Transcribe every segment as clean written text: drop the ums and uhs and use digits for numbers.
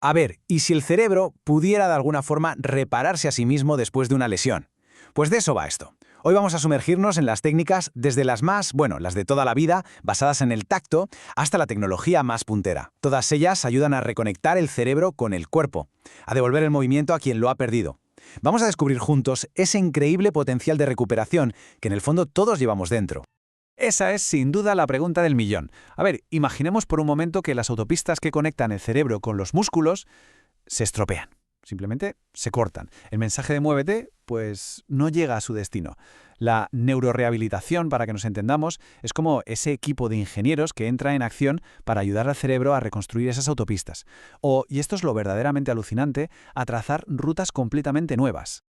A ver, ¿y si el cerebro pudiera de alguna forma repararse a sí mismo después de una lesión? Pues de eso va esto. Hoy vamos a sumergirnos en las técnicas desde las más, bueno, las de toda la vida, basadas en el tacto, hasta la tecnología más puntera. Todas ellas ayudan a reconectar el cerebro con el cuerpo, a devolver el movimiento a quien lo ha perdido. Vamos a descubrir juntos ese increíble potencial de recuperación que en el fondo todos llevamos dentro. Esa es sin duda la pregunta del millón. A ver, imaginemos por un momento que las autopistas que conectan el cerebro con los músculos se estropean. Simplemente se cortan. El mensaje de muévete, pues no llega a su destino. La neurorehabilitación, para que nos entendamos, es como ese equipo de ingenieros que entra en acción para ayudar al cerebro a reconstruir esas autopistas. Y esto es lo verdaderamente alucinante, a trazar rutas completamente nuevas.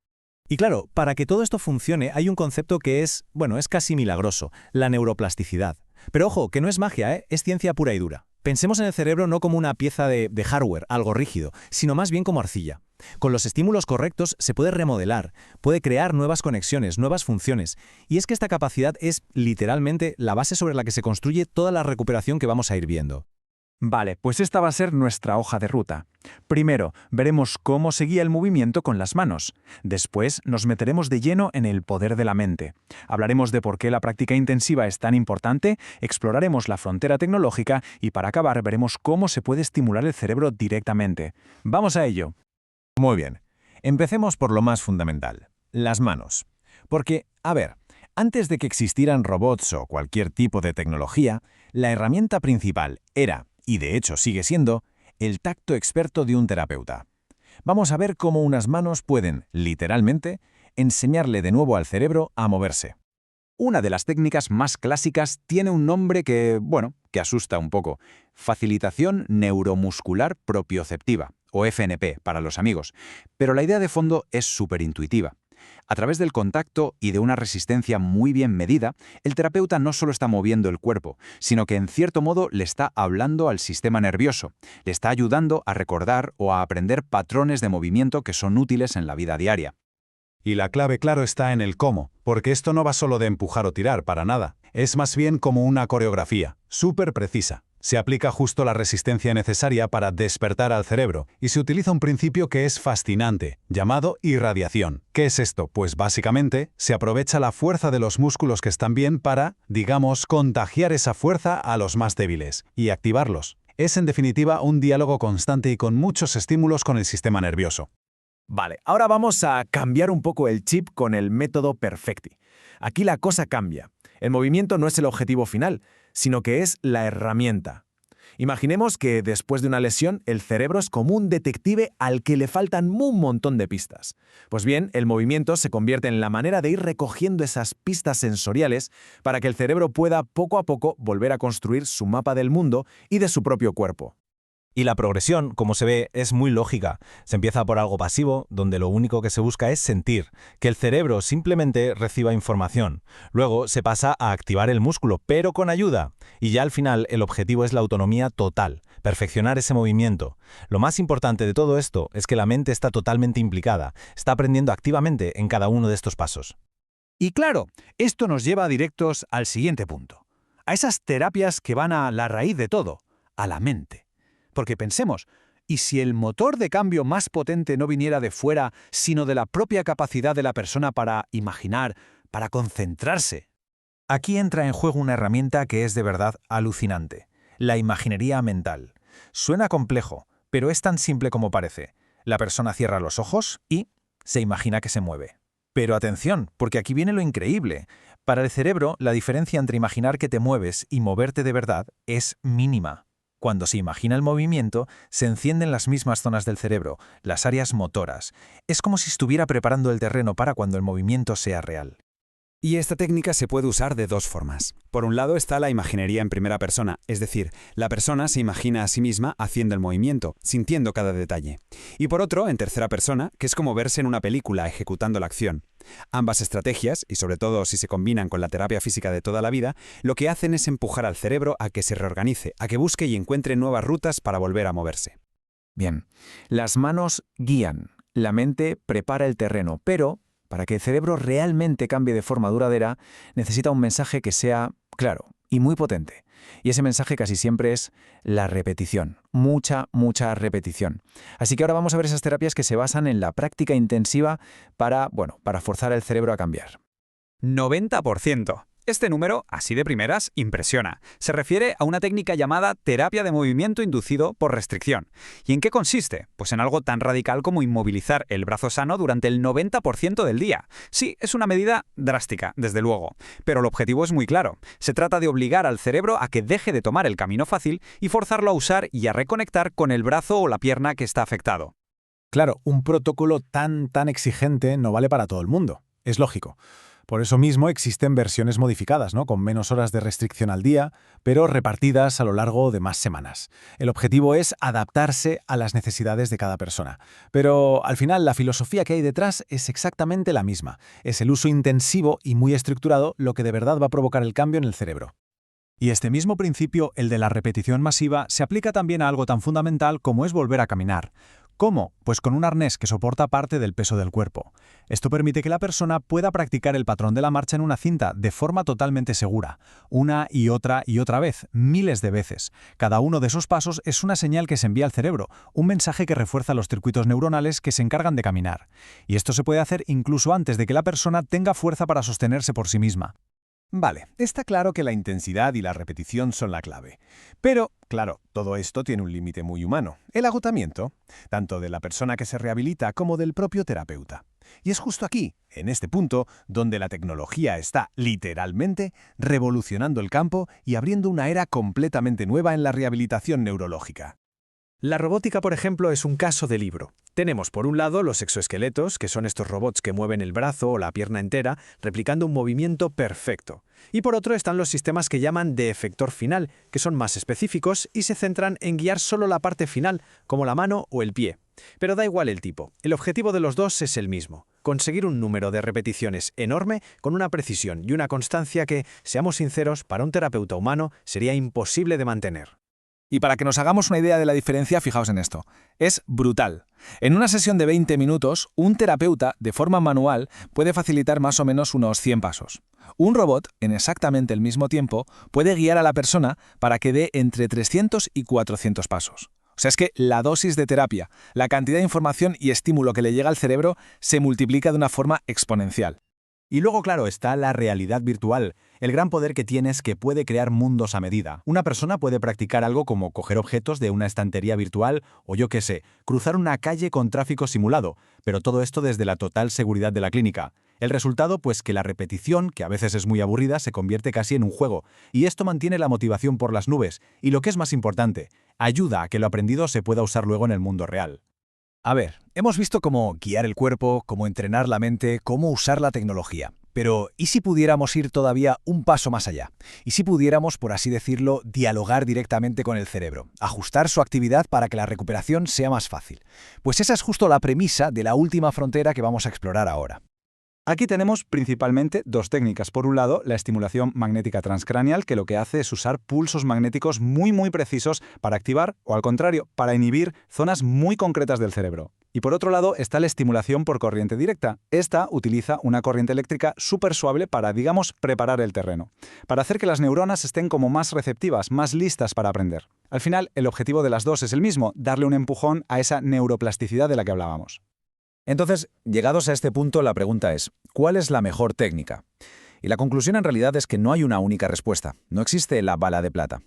Y claro, para que todo esto funcione hay un concepto que es, bueno, es casi milagroso, la neuroplasticidad. Pero ojo, que no es magia, es ciencia pura y dura. Pensemos en el cerebro no como una pieza de hardware, algo rígido, sino más bien como arcilla. Con los estímulos correctos se puede remodelar, puede crear nuevas conexiones, nuevas funciones. Y es que esta capacidad es, literalmente, la base sobre la que se construye toda la recuperación que vamos a ir viendo. Vale, pues esta va a ser nuestra hoja de ruta. Primero, veremos cómo se guía el movimiento con las manos. Después, nos meteremos de lleno en el poder de la mente. Hablaremos de por qué la práctica intensiva es tan importante, exploraremos la frontera tecnológica y para acabar veremos cómo se puede estimular el cerebro directamente. ¡Vamos a ello! Muy bien. Empecemos por lo más fundamental, las manos. Porque, a ver, antes de que existieran robots o cualquier tipo de tecnología, la herramienta principal era, y de hecho sigue siendo, el tacto experto de un terapeuta. Vamos a ver cómo unas manos pueden, literalmente, enseñarle de nuevo al cerebro a moverse. Una de las técnicas más clásicas tiene un nombre que, bueno, que asusta un poco. Facilitación neuromuscular propioceptiva, o FNP para los amigos. Pero la idea de fondo es súper intuitiva. A través del contacto y de una resistencia muy bien medida, el terapeuta no solo está moviendo el cuerpo, sino que en cierto modo le está hablando al sistema nervioso, le está ayudando a recordar o a aprender patrones de movimiento que son útiles en la vida diaria. Y la clave, claro, está en el cómo, porque esto no va solo de empujar o tirar, para nada. Es más bien como una coreografía, súper precisa. Se aplica justo la resistencia necesaria para despertar al cerebro, y se utiliza un principio que es fascinante, llamado irradiación. ¿Qué es esto? Pues básicamente, se aprovecha la fuerza de los músculos que están bien para, digamos, contagiar esa fuerza a los más débiles, y activarlos. Es en definitiva un diálogo constante y con muchos estímulos con el sistema nervioso. Vale, ahora vamos a cambiar un poco el chip con el método Perfecti. Aquí la cosa cambia. El movimiento no es el objetivo final, sino que es la herramienta. Imaginemos que después de una lesión el cerebro es como un detective al que le faltan un montón de pistas. Pues bien, el movimiento se convierte en la manera de ir recogiendo esas pistas sensoriales para que el cerebro pueda poco a poco volver a construir su mapa del mundo y de su propio cuerpo. Y la progresión, como se ve, es muy lógica. Se empieza por algo pasivo, donde lo único que se busca es sentir, que el cerebro simplemente reciba información. Luego se pasa a activar el músculo, pero con ayuda. Y ya al final el objetivo es la autonomía total, perfeccionar ese movimiento. Lo más importante de todo esto es que la mente está totalmente implicada, está aprendiendo activamente en cada uno de estos pasos. Y claro, esto nos lleva directos al siguiente punto. A esas terapias que van a la raíz de todo, a la mente. Porque pensemos, ¿y si el motor de cambio más potente no viniera de fuera, sino de la propia capacidad de la persona para imaginar, para concentrarse? Aquí entra en juego una herramienta que es de verdad alucinante, la imaginería mental. Suena complejo, pero es tan simple como parece. La persona cierra los ojos y se imagina que se mueve. Pero atención, porque aquí viene lo increíble. Para el cerebro, la diferencia entre imaginar que te mueves y moverte de verdad es mínima. Cuando se imagina el movimiento, se encienden las mismas zonas del cerebro, las áreas motoras. Es como si estuviera preparando el terreno para cuando el movimiento sea real. Y esta técnica se puede usar de dos formas. Por un lado está la imaginería en primera persona, es decir, la persona se imagina a sí misma haciendo el movimiento, sintiendo cada detalle. Y por otro, en tercera persona, que es como verse en una película ejecutando la acción. Ambas estrategias, y sobre todo si se combinan con la terapia física de toda la vida, lo que hacen es empujar al cerebro a que se reorganice, a que busque y encuentre nuevas rutas para volver a moverse. Bien, las manos guían, la mente prepara el terreno, pero para que el cerebro realmente cambie de forma duradera, necesita un mensaje que sea claro y muy potente. Y ese mensaje casi siempre es la repetición, mucha repetición. Así que ahora vamos a ver esas terapias que se basan en la práctica intensiva para forzar el cerebro a cambiar. 90%. Este número, así de primeras, impresiona. Se refiere a una técnica llamada terapia de movimiento inducido por restricción. ¿Y en qué consiste? Pues en algo tan radical como inmovilizar el brazo sano durante el 90% del día. Sí, es una medida drástica, desde luego. Pero el objetivo es muy claro. Se trata de obligar al cerebro a que deje de tomar el camino fácil y forzarlo a usar y a reconectar con el brazo o la pierna que está afectado. Claro, un protocolo tan exigente no vale para todo el mundo. Es lógico. Por eso mismo existen versiones modificadas, ¿no? Con menos horas de restricción al día, pero repartidas a lo largo de más semanas. El objetivo es adaptarse a las necesidades de cada persona. Pero al final la filosofía que hay detrás es exactamente la misma. Es el uso intensivo y muy estructurado lo que de verdad va a provocar el cambio en el cerebro. Y este mismo principio, el de la repetición masiva, se aplica también a algo tan fundamental como es volver a caminar. ¿Cómo? Pues con un arnés que soporta parte del peso del cuerpo. Esto permite que la persona pueda practicar el patrón de la marcha en una cinta de forma totalmente segura, una y otra vez, miles de veces. Cada uno de esos pasos es una señal que se envía al cerebro, un mensaje que refuerza los circuitos neuronales que se encargan de caminar. Y esto se puede hacer incluso antes de que la persona tenga fuerza para sostenerse por sí misma. Vale, está claro que la intensidad y la repetición son la clave. Pero, claro, todo esto tiene un límite muy humano, el agotamiento, tanto de la persona que se rehabilita como del propio terapeuta. Y es justo aquí, en este punto, donde la tecnología está, literalmente, revolucionando el campo y abriendo una era completamente nueva en la rehabilitación neurológica. La robótica, por ejemplo, es un caso de libro. Tenemos por un lado los exoesqueletos, que son estos robots que mueven el brazo o la pierna entera, replicando un movimiento perfecto. Y por otro están los sistemas que llaman de efector final, que son más específicos y se centran en guiar solo la parte final, como la mano o el pie. Pero da igual el tipo, el objetivo de los dos es el mismo: conseguir un número de repeticiones enorme con una precisión y una constancia que, seamos sinceros, para un terapeuta humano sería imposible de mantener. Y para que nos hagamos una idea de la diferencia, fijaos en esto. Es brutal. En una sesión de 20 minutos, un terapeuta, de forma manual, puede facilitar más o menos unos 100 pasos. Un robot, en exactamente el mismo tiempo, puede guiar a la persona para que dé entre 300 y 400 pasos. O sea, es que la dosis de terapia, la cantidad de información y estímulo que le llega al cerebro se multiplica de una forma exponencial. Y luego, claro, está la realidad virtual, el gran poder que tiene es que puede crear mundos a medida. Una persona puede practicar algo como coger objetos de una estantería virtual o, yo qué sé, cruzar una calle con tráfico simulado, pero todo esto desde la total seguridad de la clínica. El resultado, pues que la repetición, que a veces es muy aburrida, se convierte casi en un juego, y esto mantiene la motivación por las nubes, y lo que es más importante, ayuda a que lo aprendido se pueda usar luego en el mundo real. A ver, hemos visto cómo guiar el cuerpo, cómo entrenar la mente, cómo usar la tecnología. Pero, ¿y si pudiéramos ir todavía un paso más allá? ¿Y si pudiéramos, por así decirlo, dialogar directamente con el cerebro? Ajustar su actividad para que la recuperación sea más fácil. Pues esa es justo la premisa de la última frontera que vamos a explorar ahora. Aquí tenemos principalmente dos técnicas. Por un lado, la estimulación magnética transcraneal, que lo que hace es usar pulsos magnéticos muy precisos para activar, o al contrario, para inhibir zonas muy concretas del cerebro. Y por otro lado está la estimulación por corriente directa. Esta utiliza una corriente eléctrica súper suave para, digamos, preparar el terreno, para hacer que las neuronas estén como más receptivas, más listas para aprender. Al final, el objetivo de las dos es el mismo: darle un empujón a esa neuroplasticidad de la que hablábamos. Entonces, llegados a este punto, la pregunta es, ¿cuál es la mejor técnica? Y la conclusión en realidad es que no hay una única respuesta, no existe la bala de plata.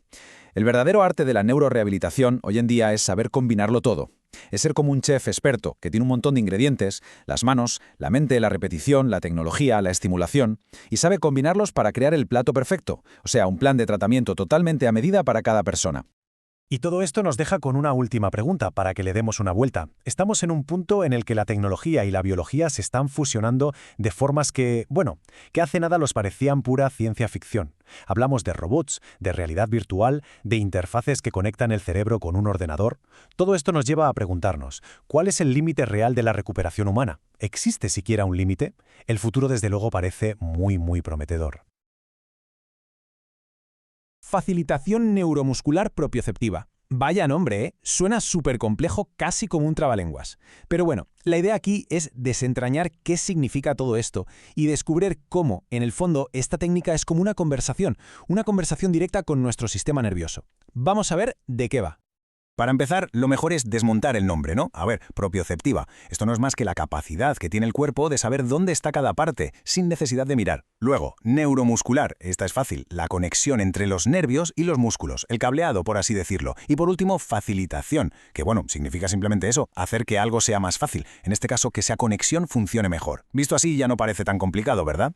El verdadero arte de la neurorehabilitación hoy en día es saber combinarlo todo. Es ser como un chef experto que tiene un montón de ingredientes, las manos, la mente, la repetición, la tecnología, la estimulación, y sabe combinarlos para crear el plato perfecto, o sea, un plan de tratamiento totalmente a medida para cada persona. Y todo esto nos deja con una última pregunta para que le demos una vuelta. Estamos en un punto en el que la tecnología y la biología se están fusionando de formas que hace nada los parecían pura ciencia ficción. Hablamos de robots, de realidad virtual, de interfaces que conectan el cerebro con un ordenador. Todo esto nos lleva a preguntarnos, ¿cuál es el límite real de la recuperación humana? ¿Existe siquiera un límite? El futuro desde luego parece muy prometedor. Facilitación neuromuscular propioceptiva. Vaya nombre, ¿eh? Suena súper complejo, casi como un trabalenguas. Pero bueno, la idea aquí es desentrañar qué significa todo esto y descubrir cómo, en el fondo, esta técnica es como una conversación directa con nuestro sistema nervioso. Vamos a ver de qué va. Para empezar, lo mejor es desmontar el nombre, ¿no? A ver, propioceptiva. Esto no es más que la capacidad que tiene el cuerpo de saber dónde está cada parte, sin necesidad de mirar. Luego, neuromuscular. Esta es fácil. La conexión entre los nervios y los músculos. El cableado, por así decirlo. Y por último, facilitación. Que bueno, significa simplemente eso, hacer que algo sea más fácil. En este caso, que esa conexión funcione mejor. Visto así, ya no parece tan complicado, ¿verdad?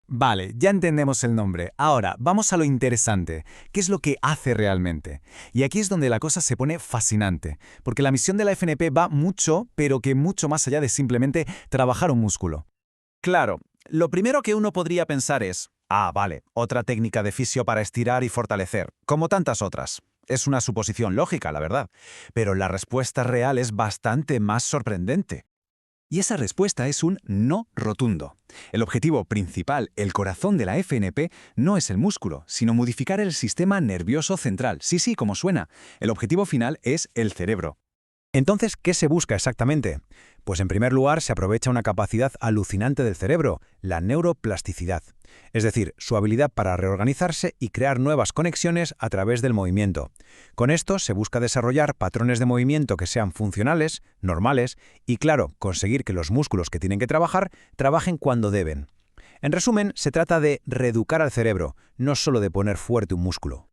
Vale, ya entendemos el nombre. Ahora, vamos a lo interesante. ¿Qué es lo que hace realmente? Y aquí es donde la cosa se pone fascinante, porque la misión de la FNP va mucho, pero que mucho más allá de simplemente trabajar un músculo. Claro, lo primero que uno podría pensar es, vale, otra técnica de fisio para estirar y fortalecer, como tantas otras. Es una suposición lógica, la verdad, pero la respuesta real es bastante más sorprendente. Y esa respuesta es un no rotundo. El objetivo principal, el corazón de la FNP, no es el músculo, sino modificar el sistema nervioso central. Sí, como suena. El objetivo final es el cerebro. Entonces, ¿qué se busca exactamente? Pues en primer lugar se aprovecha una capacidad alucinante del cerebro, la neuroplasticidad. Es decir, su habilidad para reorganizarse y crear nuevas conexiones a través del movimiento. Con esto se busca desarrollar patrones de movimiento que sean funcionales, normales y, claro, conseguir que los músculos que tienen que trabajar, trabajen cuando deben. En resumen, se trata de reeducar al cerebro, no solo de poner fuerte un músculo.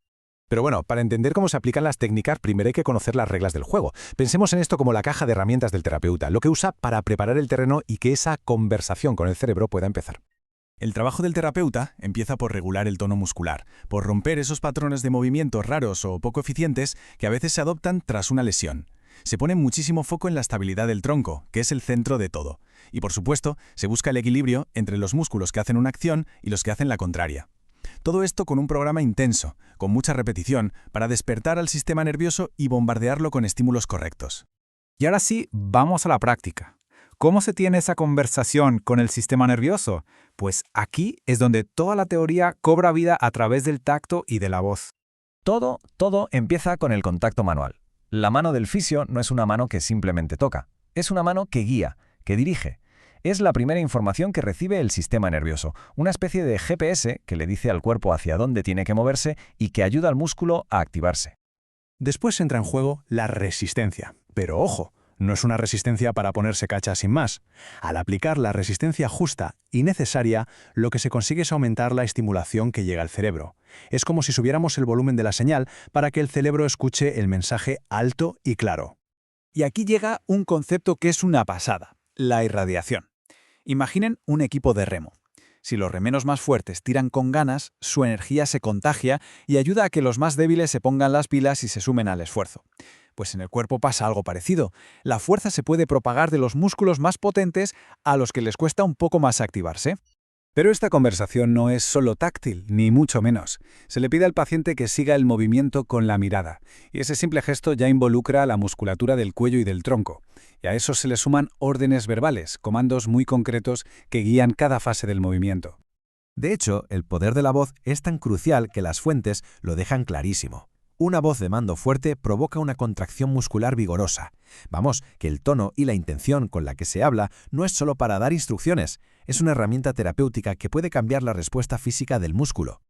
Pero bueno, para entender cómo se aplican las técnicas, primero hay que conocer las reglas del juego. Pensemos en esto como la caja de herramientas del terapeuta, lo que usa para preparar el terreno y que esa conversación con el cerebro pueda empezar. El trabajo del terapeuta empieza por regular el tono muscular, por romper esos patrones de movimientos raros o poco eficientes que a veces se adoptan tras una lesión. Se pone muchísimo foco en la estabilidad del tronco, que es el centro de todo. Y por supuesto, se busca el equilibrio entre los músculos que hacen una acción y los que hacen la contraria. Todo esto con un programa intenso, con mucha repetición, para despertar al sistema nervioso y bombardearlo con estímulos correctos. Y ahora sí, vamos a la práctica. ¿Cómo se tiene esa conversación con el sistema nervioso? Pues aquí es donde toda la teoría cobra vida a través del tacto y de la voz. Todo empieza con el contacto manual. La mano del fisio no es una mano que simplemente toca, es una mano que guía, que dirige. Es la primera información que recibe el sistema nervioso, una especie de GPS que le dice al cuerpo hacia dónde tiene que moverse y que ayuda al músculo a activarse. Después entra en juego la resistencia. Pero ojo, no es una resistencia para ponerse cacha sin más. Al aplicar la resistencia justa y necesaria, lo que se consigue es aumentar la estimulación que llega al cerebro. Es como si subiéramos el volumen de la señal para que el cerebro escuche el mensaje alto y claro. Y aquí llega un concepto que es una pasada, la irradiación. Imaginen un equipo de remo. Si los remeros más fuertes tiran con ganas, su energía se contagia y ayuda a que los más débiles se pongan las pilas y se sumen al esfuerzo. Pues en el cuerpo pasa algo parecido. La fuerza se puede propagar de los músculos más potentes a los que les cuesta un poco más activarse. Pero esta conversación no es solo táctil, ni mucho menos. Se le pide al paciente que siga el movimiento con la mirada, y ese simple gesto ya involucra la musculatura del cuello y del tronco. Y a eso se le suman órdenes verbales, comandos muy concretos que guían cada fase del movimiento. De hecho, el poder de la voz es tan crucial que las fuentes lo dejan clarísimo. Una voz de mando fuerte provoca una contracción muscular vigorosa. Vamos, que el tono y la intención con la que se habla no es solo para dar instrucciones, es una herramienta terapéutica que puede cambiar la respuesta física del músculo.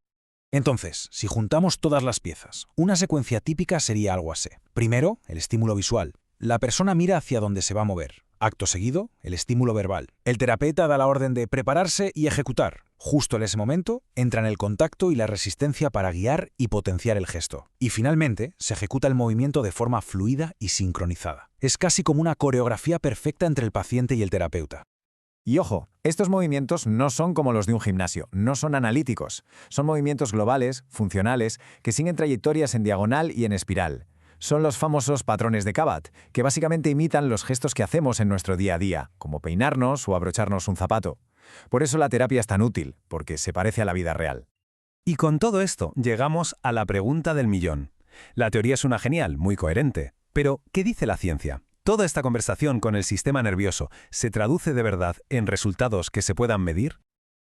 Entonces, si juntamos todas las piezas, una secuencia típica sería algo así. Primero, el estímulo visual. La persona mira hacia dónde se va a mover. Acto seguido, el estímulo verbal. El terapeuta da la orden de prepararse y ejecutar. Justo en ese momento, entran el contacto y la resistencia para guiar y potenciar el gesto. Y finalmente, se ejecuta el movimiento de forma fluida y sincronizada. Es casi como una coreografía perfecta entre el paciente y el terapeuta. Y ojo, estos movimientos no son como los de un gimnasio, no son analíticos. Son movimientos globales, funcionales, que siguen trayectorias en diagonal y en espiral. Son los famosos patrones de Kabat, que básicamente imitan los gestos que hacemos en nuestro día a día, como peinarnos o abrocharnos un zapato. Por eso la terapia es tan útil, porque se parece a la vida real. Y con todo esto llegamos a la pregunta del millón. La teoría suena genial, muy coherente. Pero, ¿qué dice la ciencia? ¿Toda esta conversación con el sistema nervioso se traduce de verdad en resultados que se puedan medir?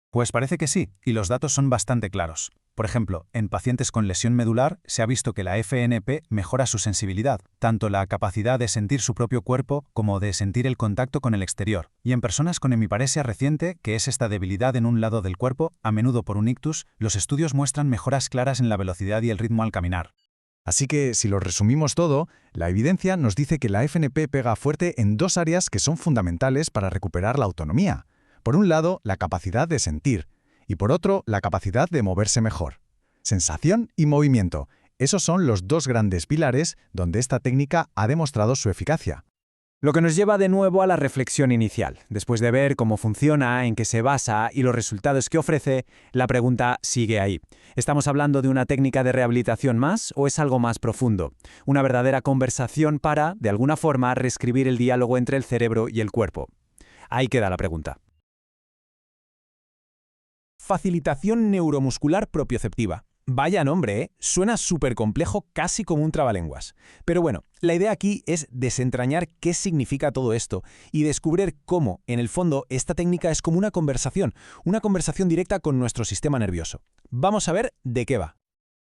Pues parece que sí, y los datos son bastante claros. Por ejemplo, en pacientes con lesión medular se ha visto que la FNP mejora su sensibilidad, tanto la capacidad de sentir su propio cuerpo como de sentir el contacto con el exterior. Y en personas con hemiparesia reciente, que es esta debilidad en un lado del cuerpo, a menudo por un ictus, los estudios muestran mejoras claras en la velocidad y el ritmo al caminar. Así que, si lo resumimos todo, la evidencia nos dice que la FNP pega fuerte en dos áreas que son fundamentales para recuperar la autonomía. Por un lado, la capacidad de sentir, y por otro, la capacidad de moverse mejor. Sensación y movimiento. Esos son los dos grandes pilares donde esta técnica ha demostrado su eficacia. Lo que nos lleva de nuevo a la reflexión inicial. Después de ver cómo funciona, en qué se basa y los resultados que ofrece, la pregunta sigue ahí. ¿Estamos hablando de una técnica de rehabilitación más o es algo más profundo? Una verdadera conversación para, de alguna forma, reescribir el diálogo entre el cerebro y el cuerpo. Ahí queda la pregunta. Facilitación neuromuscular propioceptiva. Vaya nombre, ¿eh? Suena súper complejo, casi como un trabalenguas. Pero bueno, la idea aquí es desentrañar qué significa todo esto y descubrir cómo, en el fondo, esta técnica es como una conversación directa con nuestro sistema nervioso. Vamos a ver de qué va.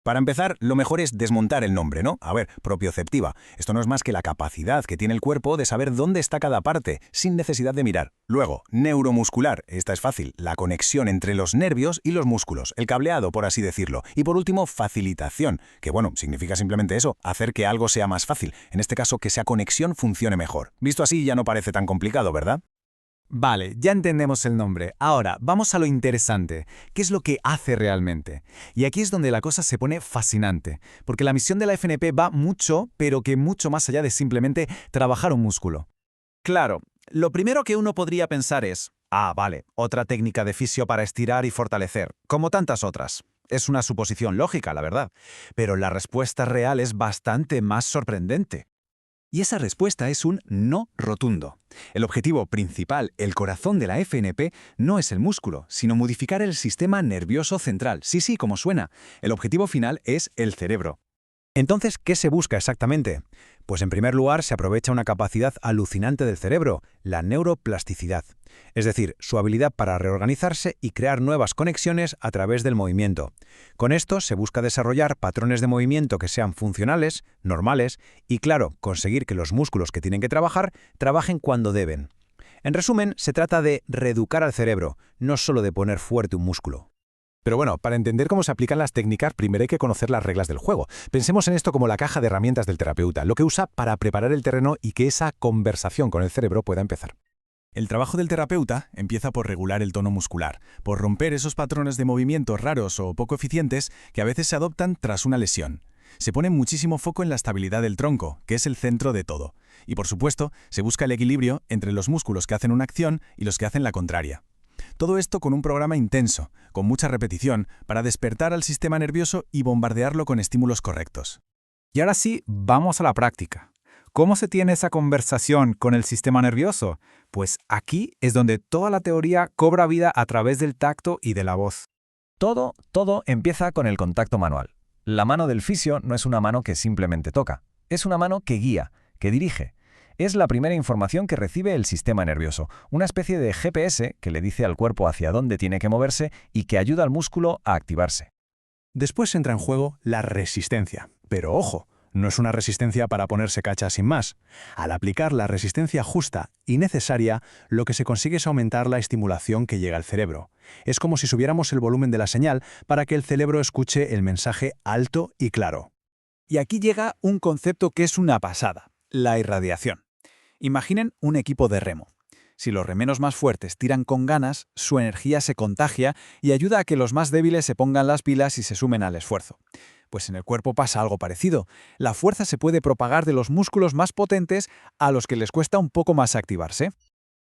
Para empezar, lo mejor es desmontar el nombre, ¿no? A ver, propioceptiva. Esto no es más que la capacidad que tiene el cuerpo de saber dónde está cada parte, sin necesidad de mirar. Luego, neuromuscular. Esta es fácil. La conexión entre los nervios y los músculos. El cableado, por así decirlo. Y por último, facilitación. Que bueno, significa simplemente eso, hacer que algo sea más fácil. En este caso, que esa conexión funcione mejor. Visto así, ya no parece tan complicado, ¿verdad? Vale, ya entendemos el nombre. Ahora, vamos a lo interesante. ¿Qué es lo que hace realmente? Y aquí es donde la cosa se pone fascinante, porque la misión de la FNP va mucho, pero que mucho más allá de simplemente trabajar un músculo. Claro, lo primero que uno podría pensar es, vale, otra técnica de fisio para estirar y fortalecer, como tantas otras. Es una suposición lógica, la verdad, pero la respuesta real es bastante más sorprendente. Y esa respuesta es un no rotundo. El objetivo principal, el corazón de la FNP, no es el músculo, sino modificar el sistema nervioso central. Sí, como suena. El objetivo final es el cerebro. Entonces, ¿qué se busca exactamente? Pues en primer lugar se aprovecha una capacidad alucinante del cerebro, la neuroplasticidad. Es decir, su habilidad para reorganizarse y crear nuevas conexiones a través del movimiento. Con esto se busca desarrollar patrones de movimiento que sean funcionales, normales y, claro, conseguir que los músculos que tienen que trabajar, trabajen cuando deben. En resumen, se trata de reeducar al cerebro, no solo de poner fuerte un músculo. Pero bueno, para entender cómo se aplican las técnicas, primero hay que conocer las reglas del juego. Pensemos en esto como la caja de herramientas del terapeuta, lo que usa para preparar el terreno y que esa conversación con el cerebro pueda empezar. El trabajo del terapeuta empieza por regular el tono muscular, por romper esos patrones de movimiento raros o poco eficientes que a veces se adoptan tras una lesión. Se pone muchísimo foco en la estabilidad del tronco, que es el centro de todo. Y por supuesto, se busca el equilibrio entre los músculos que hacen una acción y los que hacen la contraria. Todo esto con un programa intenso, con mucha repetición, para despertar al sistema nervioso y bombardearlo con estímulos correctos. Y ahora sí, vamos a la práctica. ¿Cómo se tiene esa conversación con el sistema nervioso? Pues aquí es donde toda la teoría cobra vida a través del tacto y de la voz. Todo empieza con el contacto manual. La mano del fisio no es una mano que simplemente toca, es una mano que guía, que dirige. Es la primera información que recibe el sistema nervioso, una especie de GPS que le dice al cuerpo hacia dónde tiene que moverse y que ayuda al músculo a activarse. Después entra en juego la resistencia. Pero ojo, no es una resistencia para ponerse cacha sin más. Al aplicar la resistencia justa y necesaria, lo que se consigue es aumentar la estimulación que llega al cerebro. Es como si subiéramos el volumen de la señal para que el cerebro escuche el mensaje alto y claro. Y aquí llega un concepto que es una pasada, la irradiación. Imaginen un equipo de remo. Si los remeros más fuertes tiran con ganas, su energía se contagia y ayuda a que los más débiles se pongan las pilas y se sumen al esfuerzo. Pues en el cuerpo pasa algo parecido. La fuerza se puede propagar de los músculos más potentes a los que les cuesta un poco más activarse.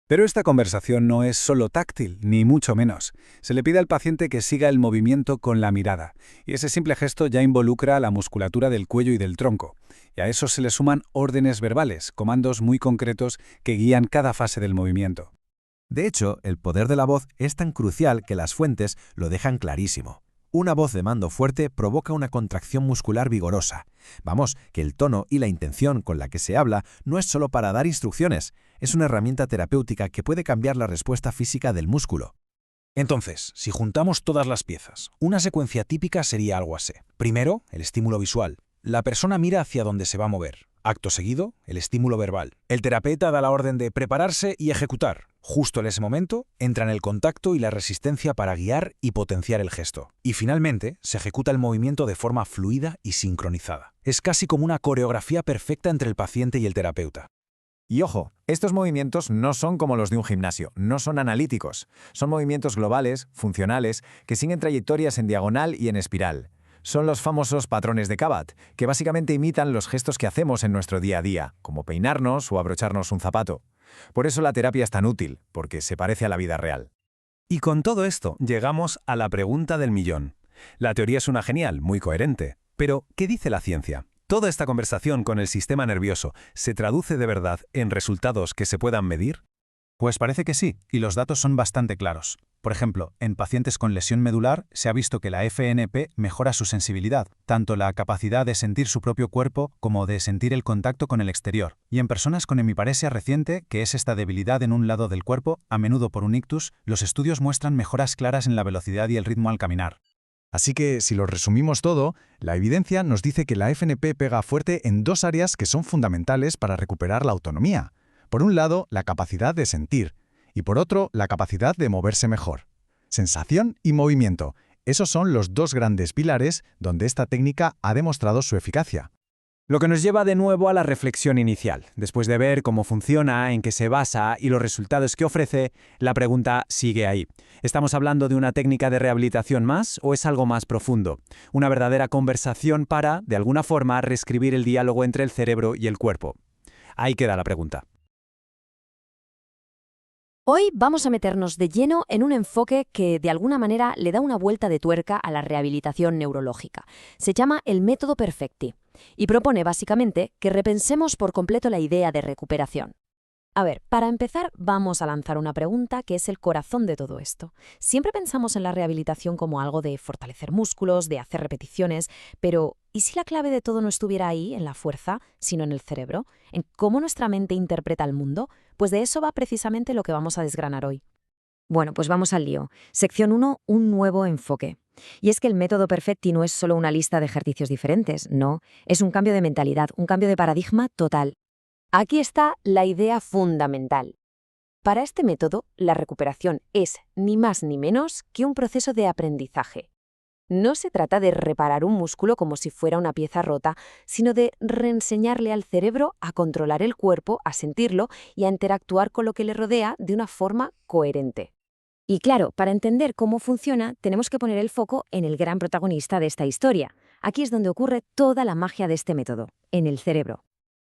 Pero esta conversación no es solo táctil, ni mucho menos. Se le pide al paciente que siga el movimiento con la mirada, y ese simple gesto ya involucra la musculatura del cuello y del tronco. Y a eso se le suman órdenes verbales, comandos muy concretos que guían cada fase del movimiento. De hecho, el poder de la voz es tan crucial que las fuentes lo dejan clarísimo. Una voz de mando fuerte provoca una contracción muscular vigorosa. Vamos, que el tono y la intención con la que se habla no es solo para dar instrucciones, es una herramienta terapéutica que puede cambiar la respuesta física del músculo. Entonces, si juntamos todas las piezas, una secuencia típica sería algo así. Primero, el estímulo visual. La persona mira hacia dónde se va a mover. Acto seguido, el estímulo verbal. El terapeuta da la orden de prepararse y ejecutar. Justo en ese momento, entran el contacto y la resistencia para guiar y potenciar el gesto. Y finalmente, se ejecuta el movimiento de forma fluida y sincronizada. Es casi como una coreografía perfecta entre el paciente y el terapeuta. Y ojo, estos movimientos no son como los de un gimnasio, no son analíticos. Son movimientos globales, funcionales, que siguen trayectorias en diagonal y en espiral. Son los famosos patrones de Kabat, que básicamente imitan los gestos que hacemos en nuestro día a día, como peinarnos o abrocharnos un zapato. Por eso la terapia es tan útil, porque se parece a la vida real. Y con todo esto, llegamos a la pregunta del millón. La teoría suena genial, muy coherente. Pero, ¿qué dice la ciencia? ¿Toda esta conversación con el sistema nervioso se traduce de verdad en resultados que se puedan medir? Pues parece que sí, y los datos son bastante claros. Por ejemplo, en pacientes con lesión medular se ha visto que la FNP mejora su sensibilidad, tanto la capacidad de sentir su propio cuerpo como de sentir el contacto con el exterior. Y en personas con hemiparesia reciente, que es esta debilidad en un lado del cuerpo, a menudo por un ictus, los estudios muestran mejoras claras en la velocidad y el ritmo al caminar. Así que, si lo resumimos todo, la evidencia nos dice que la FNP pega fuerte en dos áreas que son fundamentales para recuperar la autonomía. Por un lado, la capacidad de sentir, y por otro, la capacidad de moverse mejor. Sensación y movimiento. Esos son los dos grandes pilares donde esta técnica ha demostrado su eficacia. Lo que nos lleva de nuevo a la reflexión inicial. Después de ver cómo funciona, en qué se basa y los resultados que ofrece, la pregunta sigue ahí. ¿Estamos hablando de una técnica de rehabilitación más o es algo más profundo? Una verdadera conversación para, de alguna forma, reescribir el diálogo entre el cerebro y el cuerpo. Ahí queda la pregunta. Hoy vamos a meternos de lleno en un enfoque que de alguna manera le da una vuelta de tuerca a la rehabilitación neurológica. Se llama el método Perfecti y propone básicamente que repensemos por completo la idea de recuperación. A ver, para empezar vamos a lanzar una pregunta que es el corazón de todo esto. Siempre pensamos en la rehabilitación como algo de fortalecer músculos, de hacer repeticiones, pero ¿y si la clave de todo no estuviera ahí, en la fuerza, sino en el cerebro? ¿En cómo nuestra mente interpreta el mundo? Pues de eso va precisamente lo que vamos a desgranar hoy. Bueno, pues vamos al lío. Sección 1, un nuevo enfoque. Y es que el método Perfecti no es solo una lista de ejercicios diferentes, no, es un cambio de mentalidad, un cambio de paradigma total. Aquí está la idea fundamental. Para este método, la recuperación es ni más ni menos que un proceso de aprendizaje. No se trata de reparar un músculo como si fuera una pieza rota, sino de reenseñarle al cerebro a controlar el cuerpo, a sentirlo y a interactuar con lo que le rodea de una forma coherente. Y claro, para entender cómo funciona, tenemos que poner el foco en el gran protagonista de esta historia. Aquí es donde ocurre toda la magia de este método, en el cerebro.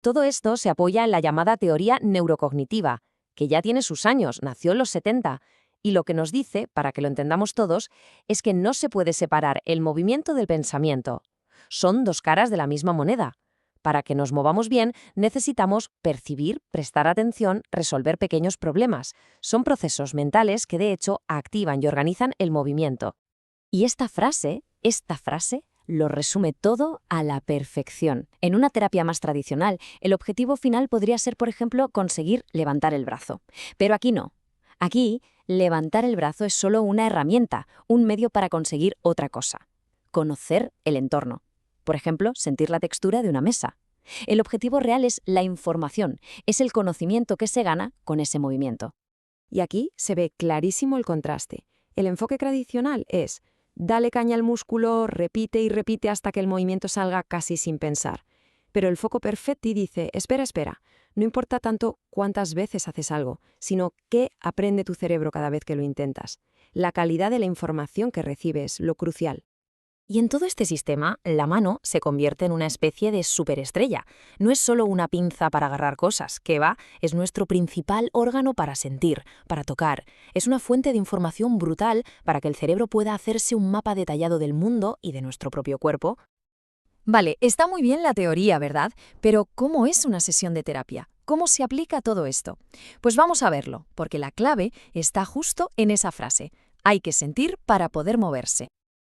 Todo esto se apoya en la llamada teoría neurocognitiva, que ya tiene sus años, nació en los 70, y lo que nos dice, para que lo entendamos todos, es que no se puede separar el movimiento del pensamiento. Son dos caras de la misma moneda. Para que nos movamos bien, necesitamos percibir, prestar atención, resolver pequeños problemas. Son procesos mentales que, de hecho, activan y organizan el movimiento. Y esta frase lo resume todo a la perfección. En una terapia más tradicional, el objetivo final podría ser, por ejemplo, conseguir levantar el brazo. Pero aquí no. Aquí, levantar el brazo es solo una herramienta, un medio para conseguir otra cosa. Conocer el entorno. Por ejemplo, sentir la textura de una mesa. El objetivo real es la información, es el conocimiento que se gana con ese movimiento. Y aquí se ve clarísimo el contraste. El enfoque tradicional es: dale caña al músculo, repite y repite hasta que el movimiento salga casi sin pensar. Pero el foco Perfecti dice: espera, no importa tanto cuántas veces haces algo, sino qué aprende tu cerebro cada vez que lo intentas. La calidad de la información que recibes, lo crucial. Y en todo este sistema, la mano se convierte en una especie de superestrella. No es solo una pinza para agarrar cosas, que va, es nuestro principal órgano para sentir, para tocar. Es una fuente de información brutal para que el cerebro pueda hacerse un mapa detallado del mundo y de nuestro propio cuerpo. Vale, está muy bien la teoría, ¿verdad? Pero ¿cómo es una sesión de terapia? ¿Cómo se aplica todo esto? Pues vamos a verlo, porque la clave está justo en esa frase. Hay que sentir para poder moverse.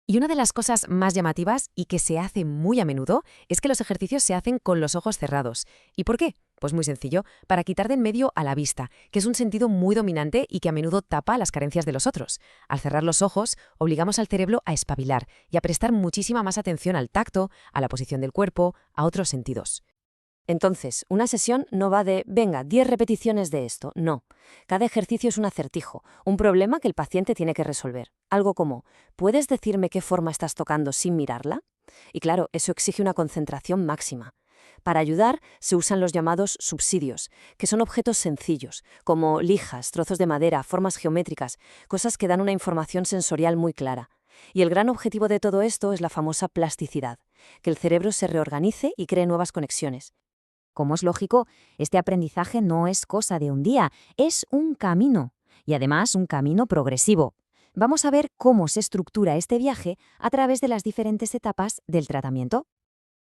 Y una de las cosas más llamativas y que se hace muy a menudo es que los ejercicios se hacen con los ojos cerrados. ¿Y por qué? Pues muy sencillo, para quitar de en medio a la vista, que es un sentido muy dominante y que a menudo tapa las carencias de los otros. Al cerrar los ojos, obligamos al cerebro a espabilar y a prestar muchísima más atención al tacto, a la posición del cuerpo, a otros sentidos. Entonces, una sesión no va de, venga, 10 repeticiones de esto, no. Cada ejercicio es un acertijo, un problema que el paciente tiene que resolver. Algo como, ¿puedes decirme qué forma estás tocando sin mirarla? Y claro, eso exige una concentración máxima. Para ayudar, se usan los llamados subsidios, que son objetos sencillos, como lijas, trozos de madera, formas geométricas, cosas que dan una información sensorial muy clara. Y el gran objetivo de todo esto es la famosa plasticidad, que el cerebro se reorganice y cree nuevas conexiones. Como es lógico, este aprendizaje no es cosa de un día, es un camino, y además un camino progresivo. Vamos a ver cómo se estructura este viaje a través de las diferentes etapas del tratamiento.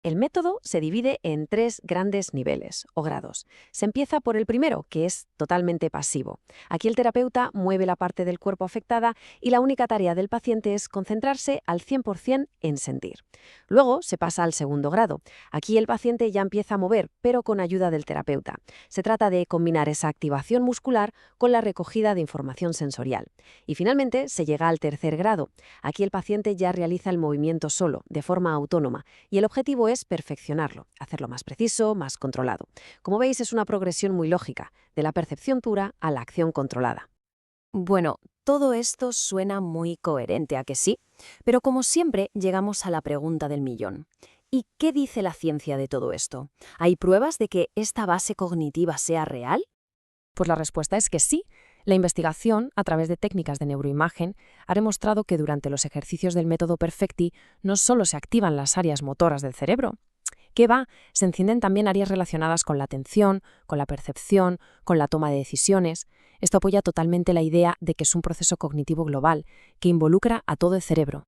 El método se divide en 3 grandes niveles o grados. Se empieza por el primero, que es totalmente pasivo. Aquí el terapeuta mueve la parte del cuerpo afectada y la única tarea del paciente es concentrarse al 100% en sentir. Luego se pasa al segundo grado. Aquí el paciente ya empieza a mover, pero con ayuda del terapeuta. Se trata de combinar esa activación muscular con la recogida de información sensorial. Y finalmente se llega al tercer grado. Aquí el paciente ya realiza el movimiento solo, de forma autónoma, y el objetivo es perfeccionarlo, hacerlo más preciso, más controlado. Como veis, es una progresión muy lógica, de la percepción pura a la acción controlada. Bueno, todo esto suena muy coherente, ¿a que sí? Pero como siempre, llegamos a la pregunta del millón. ¿Y qué dice la ciencia de todo esto? ¿Hay pruebas de que esta base cognitiva sea real? Pues la respuesta es que sí. La investigación, a través de técnicas de neuroimagen, ha demostrado que durante los ejercicios del método Perfecti no solo se activan las áreas motoras del cerebro, que va, se encienden también áreas relacionadas con la atención, con la percepción, con la toma de decisiones. Esto apoya totalmente la idea de que es un proceso cognitivo global, que involucra a todo el cerebro.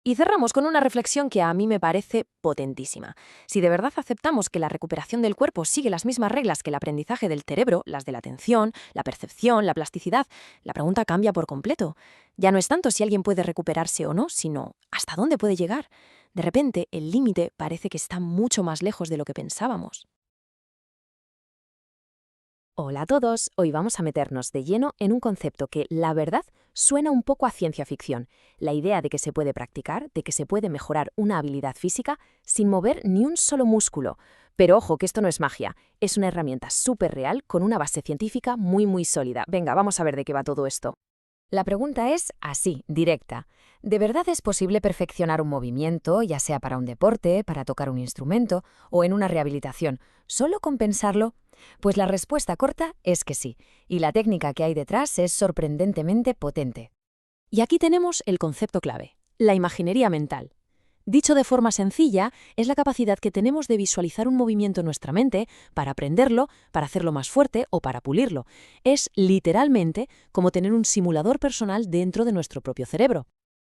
Y cerramos con una reflexión que a mí me parece potentísima. Si de verdad aceptamos que la recuperación del cuerpo sigue las mismas reglas que el aprendizaje del cerebro, las de la atención, la percepción, la plasticidad, la pregunta cambia por completo. Ya no es tanto si alguien puede recuperarse o no, sino ¿hasta dónde puede llegar? De repente, el límite parece que está mucho más lejos de lo que pensábamos. Hola a todos, hoy vamos a meternos de lleno en un concepto que, la verdad, suena un poco a ciencia ficción. La idea de que se puede practicar, de que se puede mejorar una habilidad física sin mover ni un solo músculo. Pero ojo, que esto no es magia, es una herramienta súper real con una base científica muy sólida. Venga, vamos a ver de qué va todo esto. La pregunta es así, directa. ¿De verdad es posible perfeccionar un movimiento, ya sea para un deporte, para tocar un instrumento o en una rehabilitación, solo con pensarlo? Pues la respuesta corta es que sí, y la técnica que hay detrás es sorprendentemente potente. Y aquí tenemos el concepto clave, la imaginería mental. Dicho de forma sencilla, es la capacidad que tenemos de visualizar un movimiento en nuestra mente para aprenderlo, para hacerlo más fuerte o para pulirlo. Es literalmente como tener un simulador personal dentro de nuestro propio cerebro.